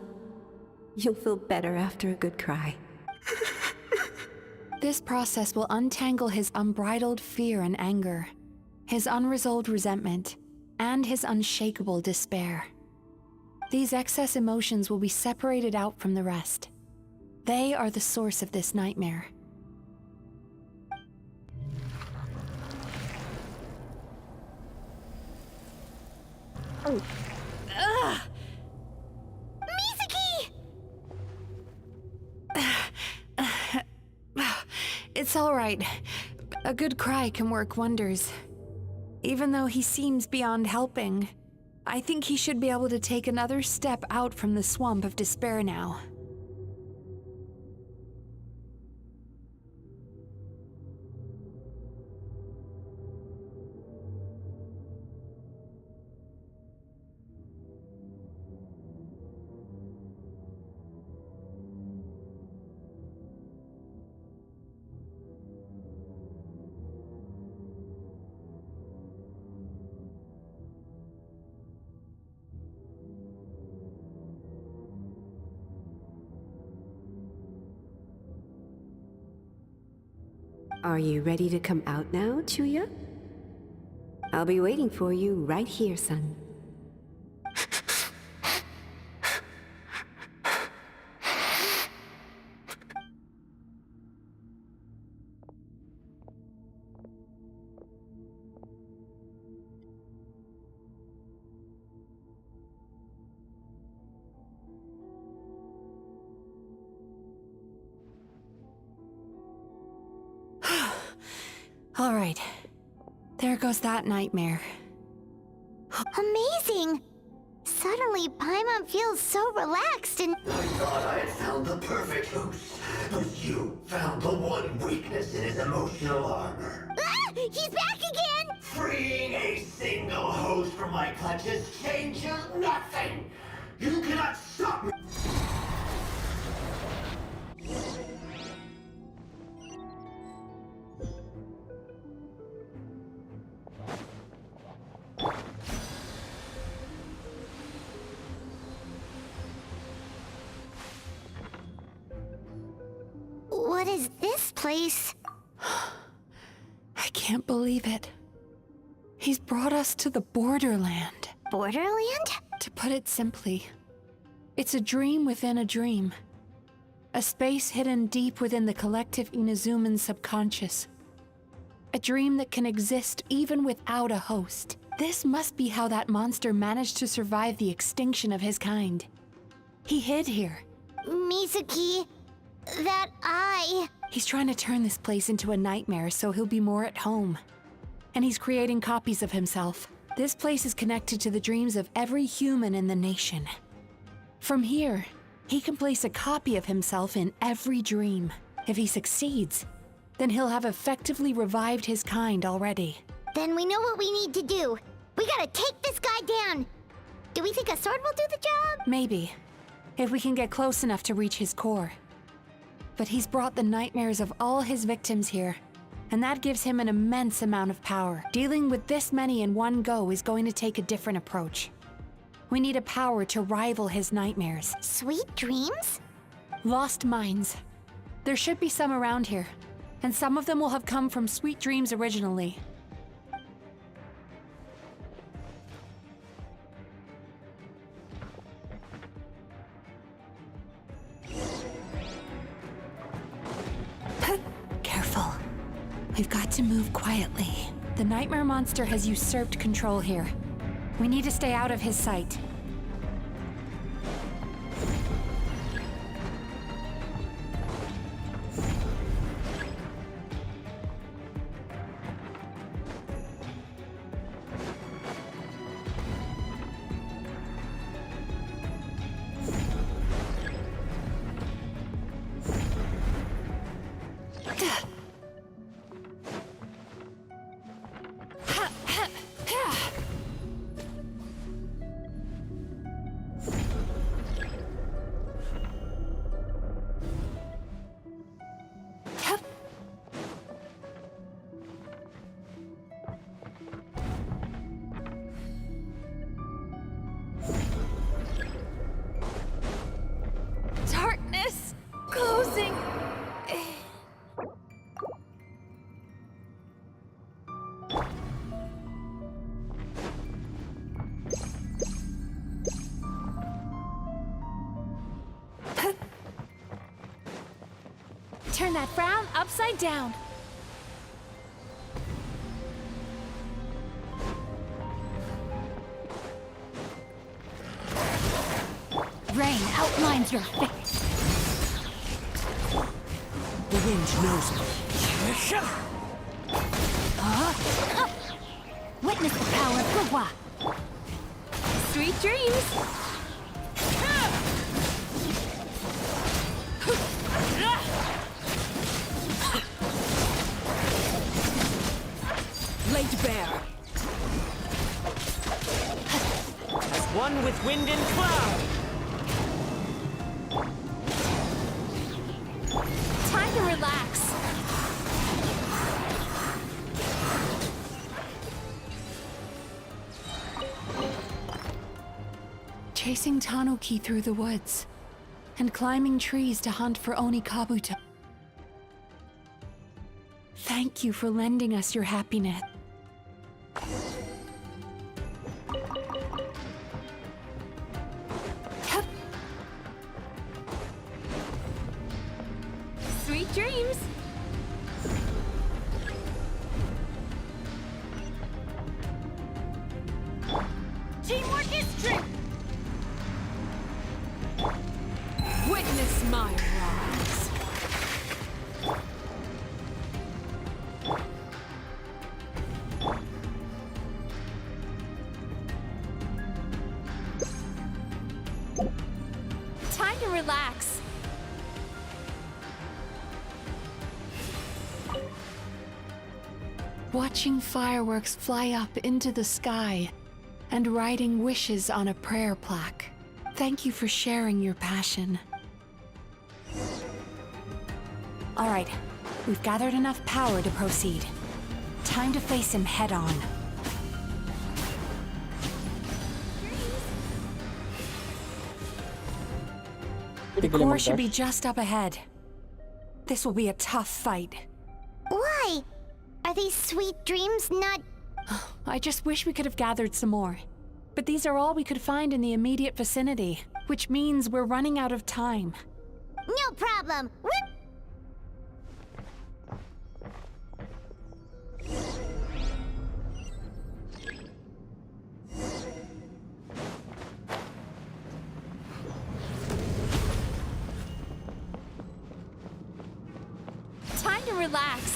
You'll feel better after a good cry. This process will untangle his unbridled fear and anger, his unresolved resentment, and his unshakable despair. These excess emotions will be separated out from the rest. They are the source of this nightmare. Oh. Ugh! Mizuki! It's all right. A good cry can work wonders. Even though he seems beyond helping, I think he should be able to take another step out from the swamp of despair now. Are you ready to come out now, Chuya? I'll be waiting for you right here, son. All right. There goes that nightmare. Amazing! Suddenly, Paimon feels so relaxed and... I thought I had found the perfect host, but you found the one weakness in his emotional armor. Ah! He's back again! Freeing a single host from my clutches changes nothing! You cannot stop me! What is this place? I can't believe it. He's brought us to the Borderland. Borderland? To put it simply, it's a dream within a dream. A space hidden deep within the collective Inazuman subconscious. A dream that can exist even without a host. This must be how that monster managed to survive the extinction of his kind. He hid here. Mizuki, that eye... He's trying to turn this place into a nightmare so he'll be more at home. And he's creating copies of himself. This place is connected to the dreams of every human in the nation. From here, he can place a copy of himself in every dream. If he succeeds, then he'll have effectively revived his kind already. Then we know what we need to do. We gotta take this guy down. Do we think a sword will do the job? Maybe, if we can get close enough to reach his core. But he's brought the nightmares of all his victims here, and that gives him an immense amount of power. Dealing with this many in one go is going to take a different approach. We need a power to rival his nightmares. Sweet dreams? Lost minds. There should be some around here, and some of them will have come from Sweet Dreams originally. We've got to move quietly. The nightmare monster has usurped control here. We need to stay out of his sight. Darkness closing. Turn that frown upside down. Rain outlines your face. The wind knows me. Witness the power of Gua. Sweet dreams! Laid bare. As one with wind and cloud. Time to relax. Chasing Tanuki through the woods and climbing trees to hunt for Oni Kabuto. Thank you for lending us your happiness. Sweet dreams! Teamwork is strength! Witness my rise. Time to relax. Watching fireworks fly up into the sky and writing wishes on a prayer plaque. Thank you for sharing your passion. All right, we've gathered enough power to proceed. Time to face him head on. The core should be just up ahead. This will be a tough fight. Why? Are these sweet dreams not... I just wish we could have gathered some more. But these are all we could find in the immediate vicinity, which means we're running out of time. No problem. Whip! Time to relax.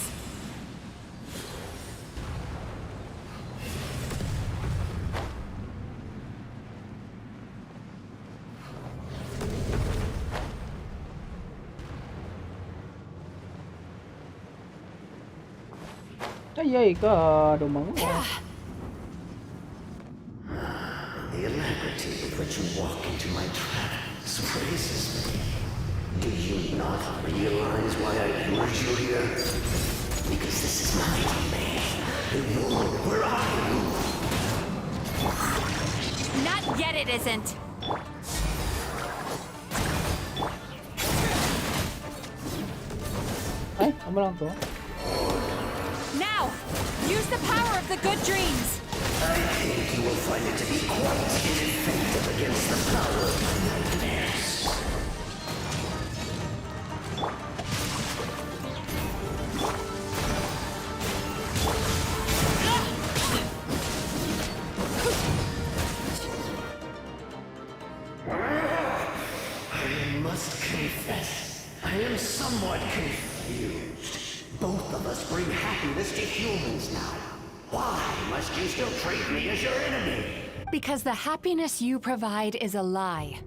Ay, ka, dumango. The alacrity with which you walk into my trap surprises me. Do you not realize why I lured you here? Because this is my domain. The world where I rule. Not yet, it isn't. Ay, ano lang to? Now, use the power of the good dreams. I think you will find it to be quite ineffective against the power of my nightmares. must confess, I am somewhat confused. Both of us bring happiness to humans now. Why must you still treat me as your enemy? Because the happiness you provide is a lie.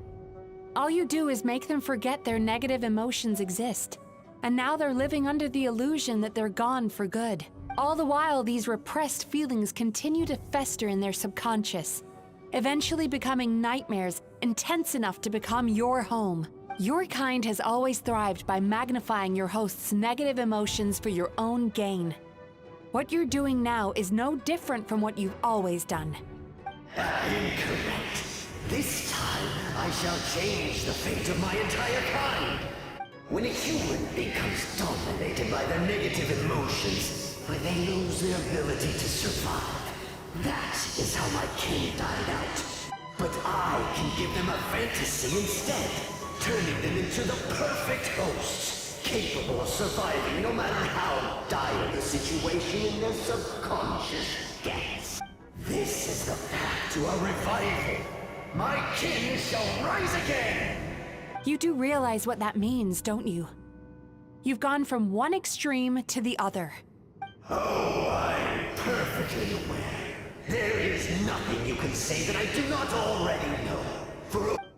All you do is make them forget their negative emotions exist. And now they're living under the illusion that they're gone for good. All the while, these repressed feelings continue to fester in their subconscious, eventually becoming nightmares intense enough to become your home. Your kind has always thrived by magnifying your host's negative emotions for your own gain. What you're doing now is no different from what you've always done. Incorrect. This time, I shall change the fate of my entire kind. When a human becomes dominated by their negative emotions, when they lose their ability to survive, that is how my kin died out. But I can give them a fantasy instead, turning them into the perfect hosts, capable of surviving no matter how dire the situation in their subconscious gets. This is the path to a revival. My kin shall rise again! You do realize what that means, don't you? You've gone from one extreme to the other. Oh, I'm perfectly aware. There is nothing you can say that I do not already know.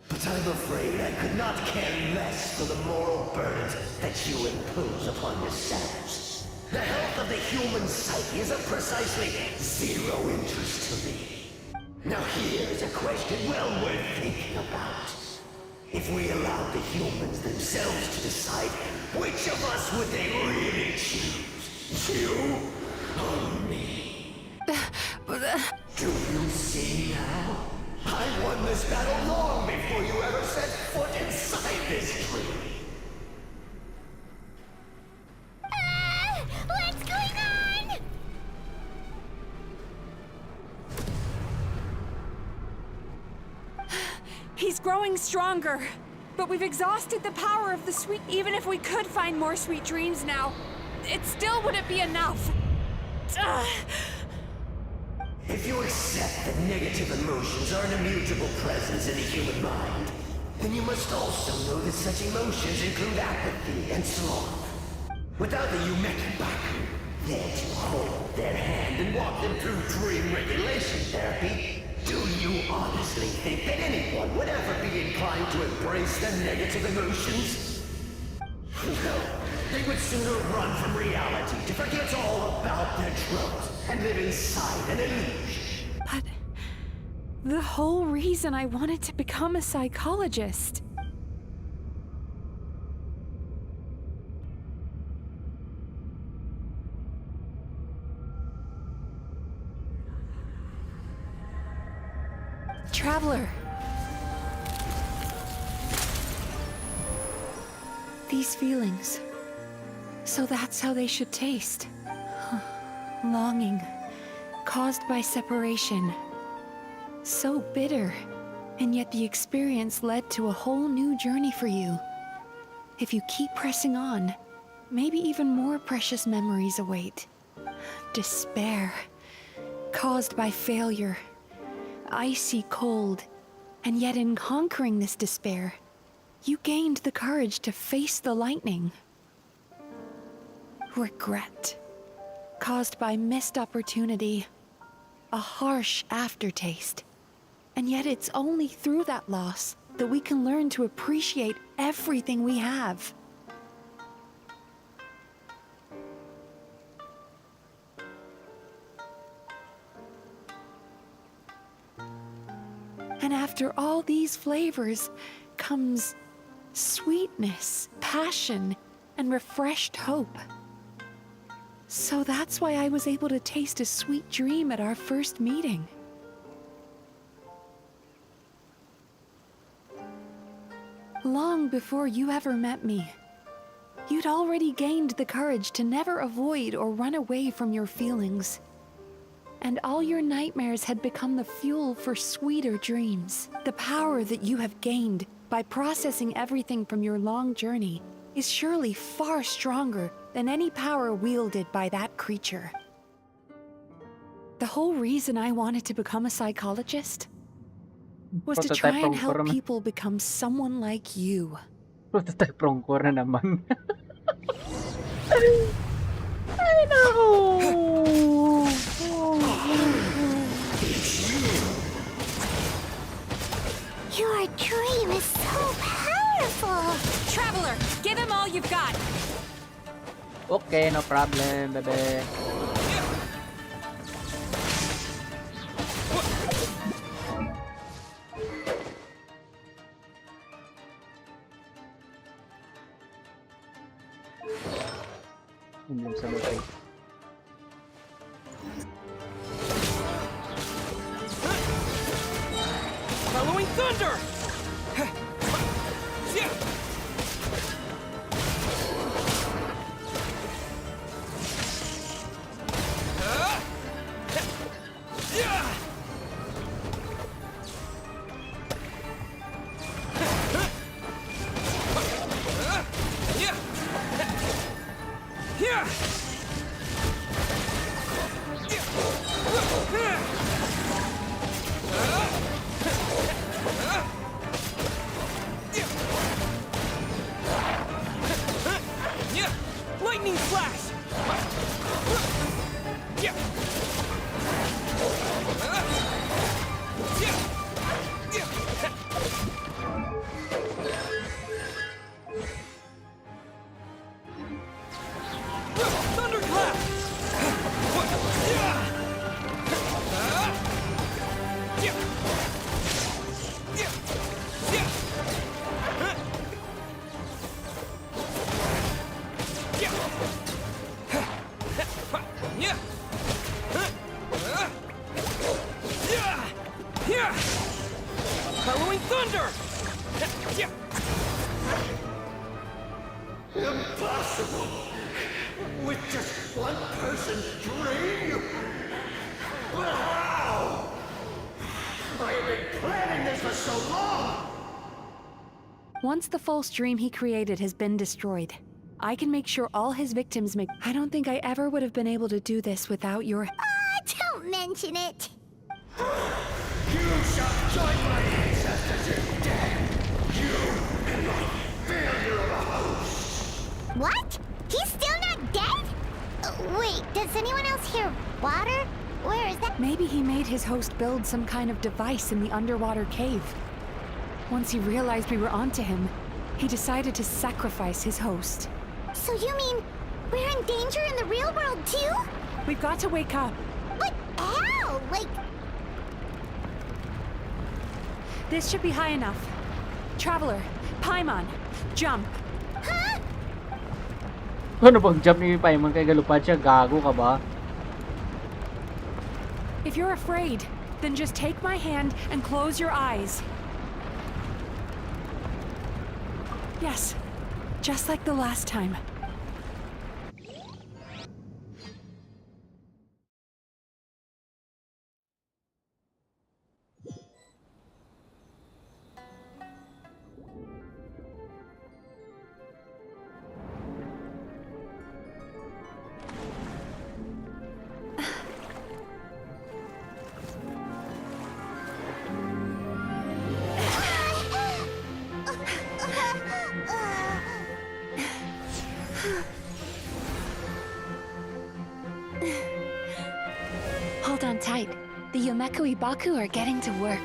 But I'm afraid I could not care less for the moral burdens that you impose upon yourselves. The health of the human psyche is of precisely zero interest to me. Now here's a question well worth thinking about. If we allowed the humans themselves to decide, which of us would they really choose? You or me? Do you see now? I won this battle long before you ever set foot inside this tree. What's going on? He's growing stronger, but we've exhausted the power of the sweet. Even if we could find more sweet dreams now, it still wouldn't be enough. If you accept that negative emotions are an immutable presence in the human mind, then you must also know that such emotions include apathy and sloth. Without the Yumekibaku there to hold their hand and walk them through dream regulation therapy, do you honestly think that anyone would ever be inclined to embrace their negative emotions? No, they would sooner run from reality to forget all about their troubles and live inside an illusion. But the whole reason I wanted to become a psychologist. Traveler. These feelings. So that's how they should taste. Longing, caused by separation. So bitter, and yet the experience led to a whole new journey for you. If you keep pressing on, maybe even more precious memories await. Despair, caused by failure. Icy cold, and yet in conquering this despair, you gained the courage to face the lightning. Regret, caused by missed opportunity, a harsh aftertaste. And yet it's only through that loss that we can learn to appreciate everything we have. And after all these flavors comes sweetness, passion, and refreshed hope. So that's why I was able to taste a sweet dream at our first meeting. Long before you ever met me, you'd already gained the courage to never avoid or run away from your feelings. And all your nightmares had become the fuel for sweeter dreams. The power that you have gained by processing everything from your long journey is surely far stronger than any power wielded by that creature. The whole reason I wanted to become a psychologist was to try and help people become someone like you. Prototype Prongkor na naman. Ay, naku! Your dream is so powerful! Traveler, give him all you've got! Okay, no problem, bebe. Hindi sa mga Following thunder! Lightning flash! Thunderclap! Following thunder! Impossible! With just one person's dream? But how? I have been planning this for so long! Once the false dream he created has been destroyed, I can make sure all his victims make. I don't think I ever would have been able to do this without your. Don't mention it! You shall join my ancestors in death! You and my failure of a host! What? He's still not dead? Wait, does anyone else hear water? Where is that? Maybe he made his host build some kind of device in the underwater cave. Once he realized we were onto him, he decided to sacrifice his host. So you mean we're in danger in the real world too? We've got to wake up. But how? Like, This should be high enough. Traveler, Paimon, jump. Ano bang jump ni Paimon kay galupad siya? Gago ka ba? If you're afraid, then just take my hand and close your eyes. Yes, just like the last time. Hold on tight. The Yomeku Ibaku are getting to work.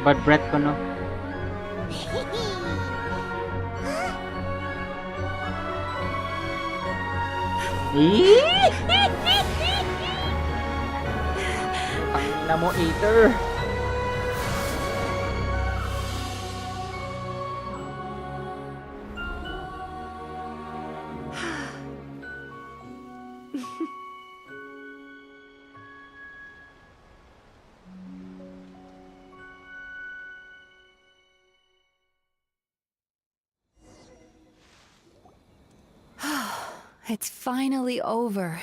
Bad breath ko, no? Tangina mo, Aether! It's finally over.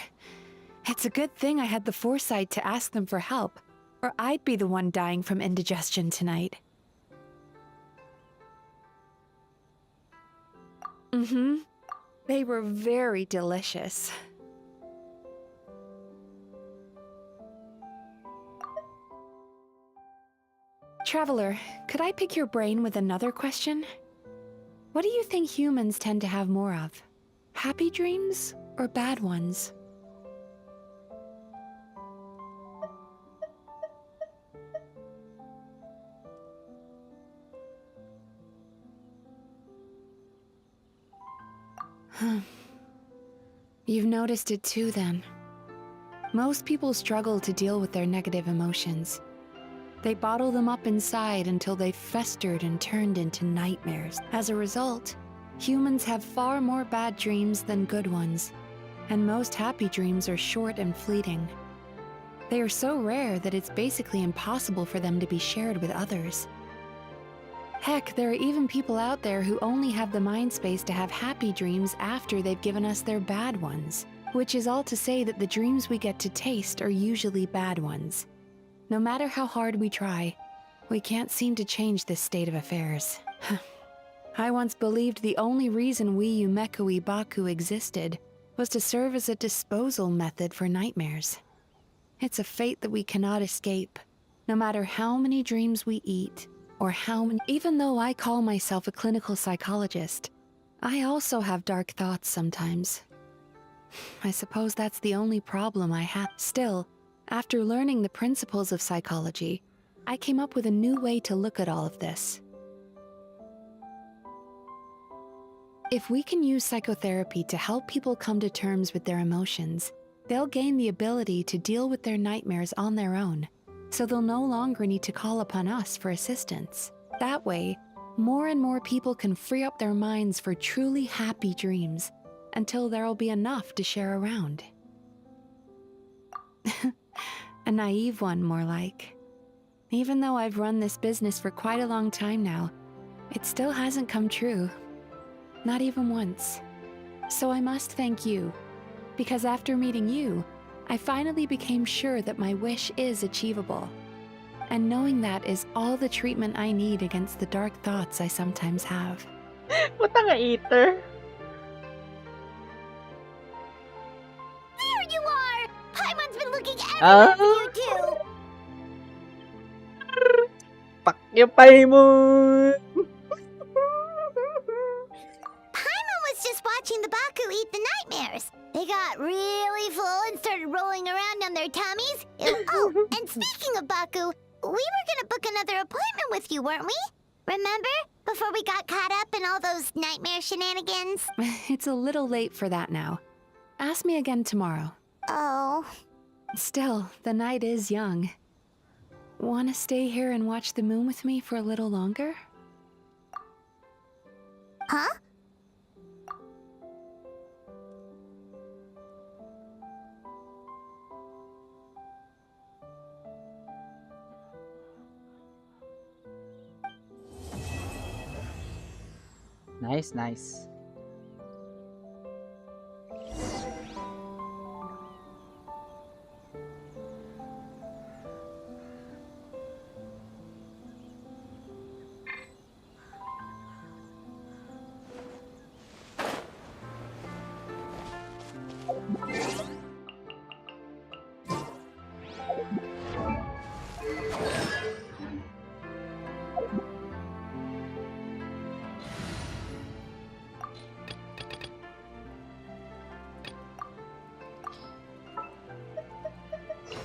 It's a good thing I had the foresight to ask them for help, or I'd be the one dying from indigestion tonight. They were very delicious. Traveler, could I pick your brain with another question? What do you think humans tend to have more of? Happy dreams or bad ones? You've noticed it too, then. Most people struggle to deal with their negative emotions. They bottle them up inside until they've festered and turned into nightmares. As a result, humans have far more bad dreams than good ones, and most happy dreams are short and fleeting. They are so rare that it's basically impossible for them to be shared with others. Heck, there are even people out there who only have the mind space to have happy dreams after they've given us their bad ones. Which is all to say that the dreams we get to taste are usually bad ones. No matter how hard we try, we can't seem to change this state of affairs. I once believed the only reason we Yumekui Baku existed was to serve as a disposal method for nightmares. It's a fate that we cannot escape, no matter how many dreams we eat, or how many. Even though I call myself a clinical psychologist, I also have dark thoughts sometimes. I suppose that's the only problem I have. Still, after learning the principles of psychology, I came up with a new way to look at all of this. If we can use psychotherapy to help people come to terms with their emotions, they'll gain the ability to deal with their nightmares on their own, so they'll no longer need to call upon us for assistance. That way, more and more people can free up their minds for truly happy dreams, until there'll be enough to share around. A naive one, more like. Even though I've run this business for quite a long time now, it still hasn't come true. Not even once. So I must thank you, because after meeting you, I finally became sure that my wish is achievable. And knowing that is all the treatment I need against the dark thoughts I sometimes have. Puta nga, Aether. There you are! Paimon's been looking everywhere for you too! Pakya Paimon! Paimon was just watching the Baku eat the nightmares. They got really full and started rolling around on their tummies. Oh, and speaking of Baku, we were gonna book another appointment with you, weren't we? Remember? Before we got caught up in all those nightmare shenanigans? It's a little late for that now. Ask me again tomorrow. Oh. Still, the night is young. Wanna stay here and watch the moon with me for a little longer? Huh? Nice, nice.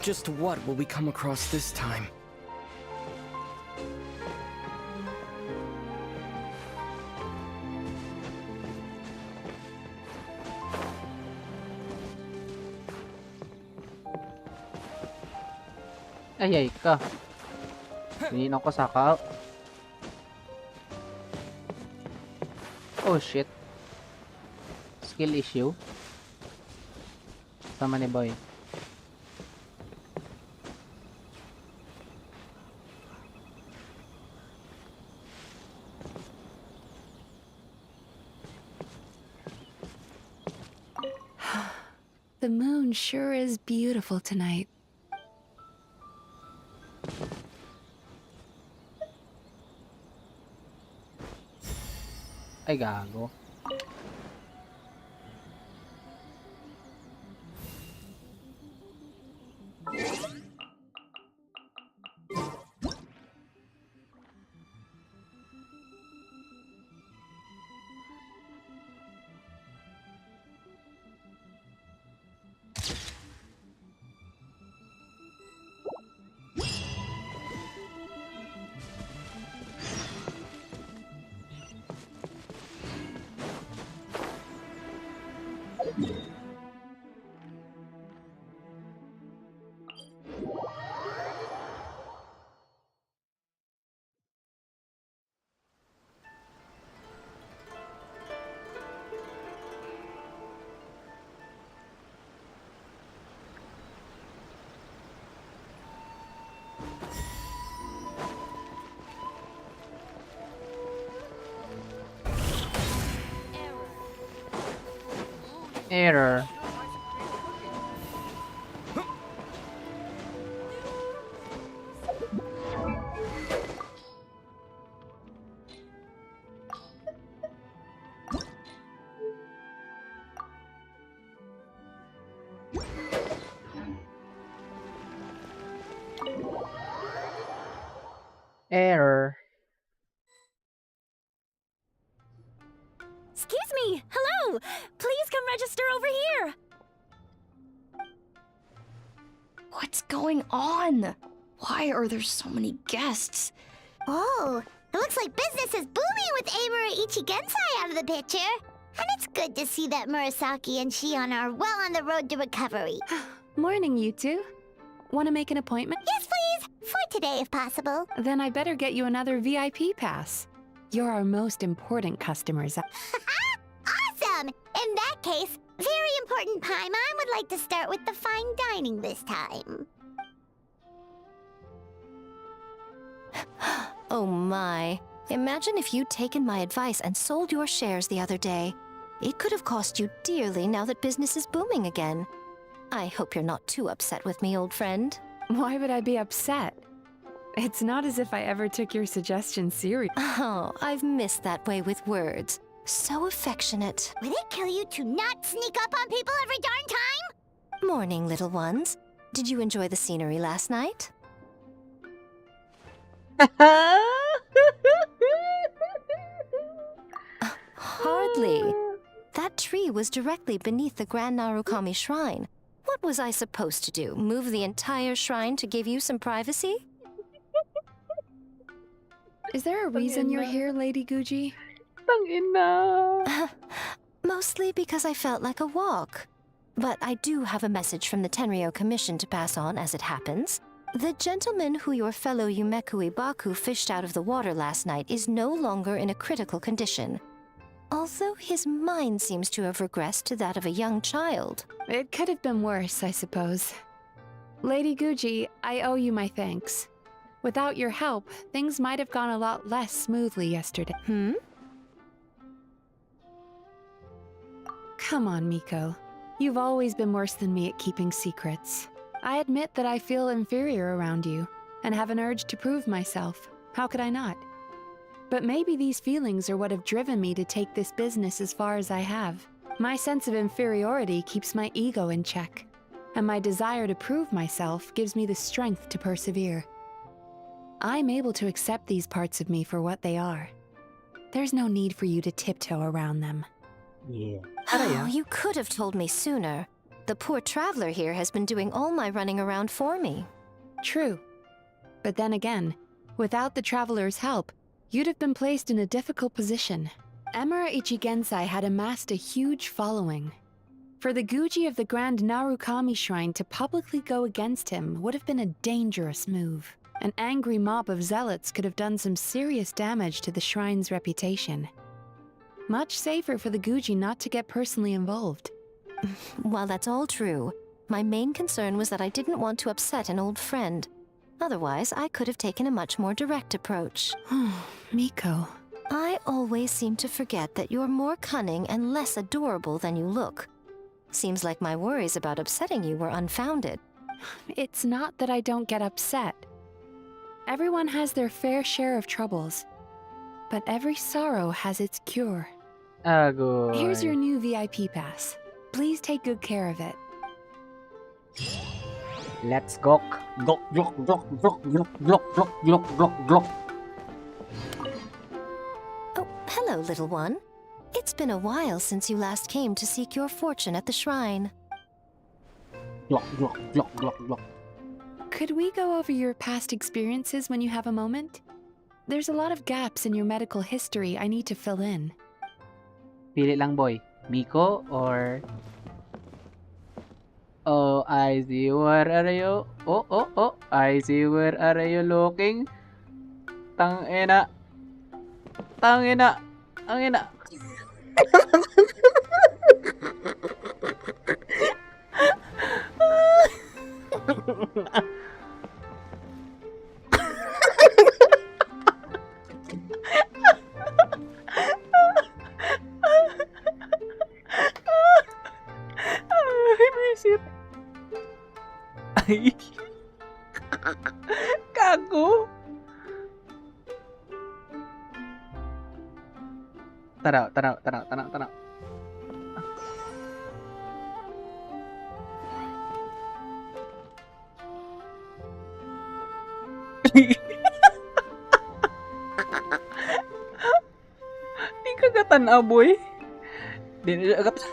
Just what will we come across this time? Ay ka. Hindi ko saka. Oh shit. Skill issue. Sama ni boy. The moon sure is beautiful tonight. Ay gago. Error. Error. Excuse me! Hello! Please come register over here! What's going on? Why are there so many guests? Oh, it looks like business is booming with Amura Ichigensai out of the picture. And it's good to see that Murasaki and Shion are well on the road to recovery. Morning, you two. Want to make an appointment? Yes, please! For today, if possible. Then I better get you another VIP pass. You're our most important customers. Awesome! In that case, very important Paimon would like to start with the fine dining this time. Oh my. Imagine if you'd taken my advice and sold your shares the other day. It could have cost you dearly now that business is booming again. I hope you're not too upset with me, old friend. Why would I be upset? It's not as if I ever took your suggestion seriously. Oh, I've missed that way with words. So affectionate. Would it kill you to not sneak up on people every darn time? Morning, little ones. Did you enjoy the scenery last night? Hardly. That tree was directly beneath the Grand Narukami Shrine. What was I supposed to do? Move the entire shrine to give you some privacy? Is there a reason you're here, Lady Guji? Mostly because I felt like a walk. But I do have a message from the Tenryo Commission to pass on as it happens. The gentleman who your fellow Yumeku Ibaku fished out of the water last night is no longer in a critical condition. Although his mind seems to have regressed to that of a young child. It could have been worse, I suppose. Lady Guji, I owe you my thanks. Without your help, things might have gone a lot less smoothly yesterday. Come on, Miko. You've always been worse than me at keeping secrets. I admit that I feel inferior around you, and have an urge to prove myself. How could I not? But maybe these feelings are what have driven me to take this business as far as I have. My sense of inferiority keeps my ego in check, and my desire to prove myself gives me the strength to persevere. I'm able to accept these parts of me for what they are. There's no need for you to tiptoe around them. Yeah. Oh, you could have told me sooner. The poor traveler here has been doing all my running around for me. True. But then again, without the traveler's help, you'd have been placed in a difficult position. Emura Ichigensai had amassed a huge following. For the Guji of the Grand Narukami Shrine to publicly go against him would have been a dangerous move. An angry mob of zealots could have done some serious damage to the shrine's reputation. Much safer for the Guji not to get personally involved. While that's all true, my main concern was that I didn't want to upset an old friend. Otherwise, I could have taken a much more direct approach. Miko. I always seem to forget that you're more cunning and less adorable than you look. Seems like my worries about upsetting you were unfounded. It's not that I don't get upset. Everyone has their fair share of troubles. But every sorrow has its cure. Agoy. Here's your new VIP pass. Please take good care of it. Let's go. Go, go, go, go, go, go, go, go, go, go. Oh, hello, little one. It's been a while since you last came to seek your fortune at the shrine. Go, go, go, go, go. Could we go over your past experiences when you have a moment? There's a lot of gaps in your medical history I need to fill in. Pili lang, boy. Miko or... Oh, I see where are you? Oh, I see where are you looking? Tangina. Tangina. Tangina. Ay, Gago. Tanaw. Di ka katanaw, boy. Di na siya katanaw.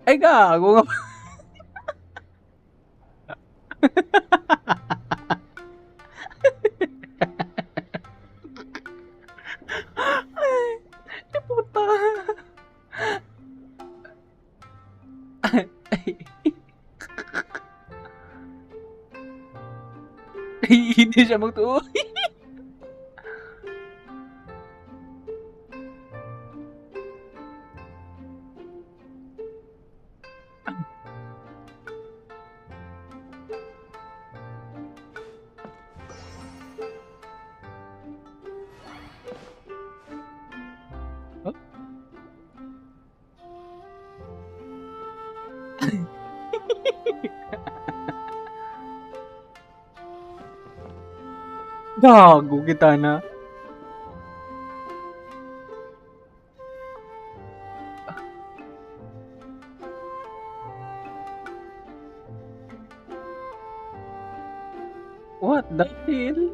Ay, gago nga. Ay, puta. Hindi siya magtuoy. Gago kita na. What the hell?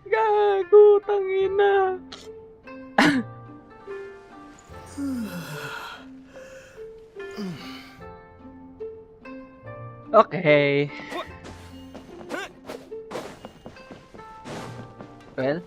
Gago, tangina. Okay. Well.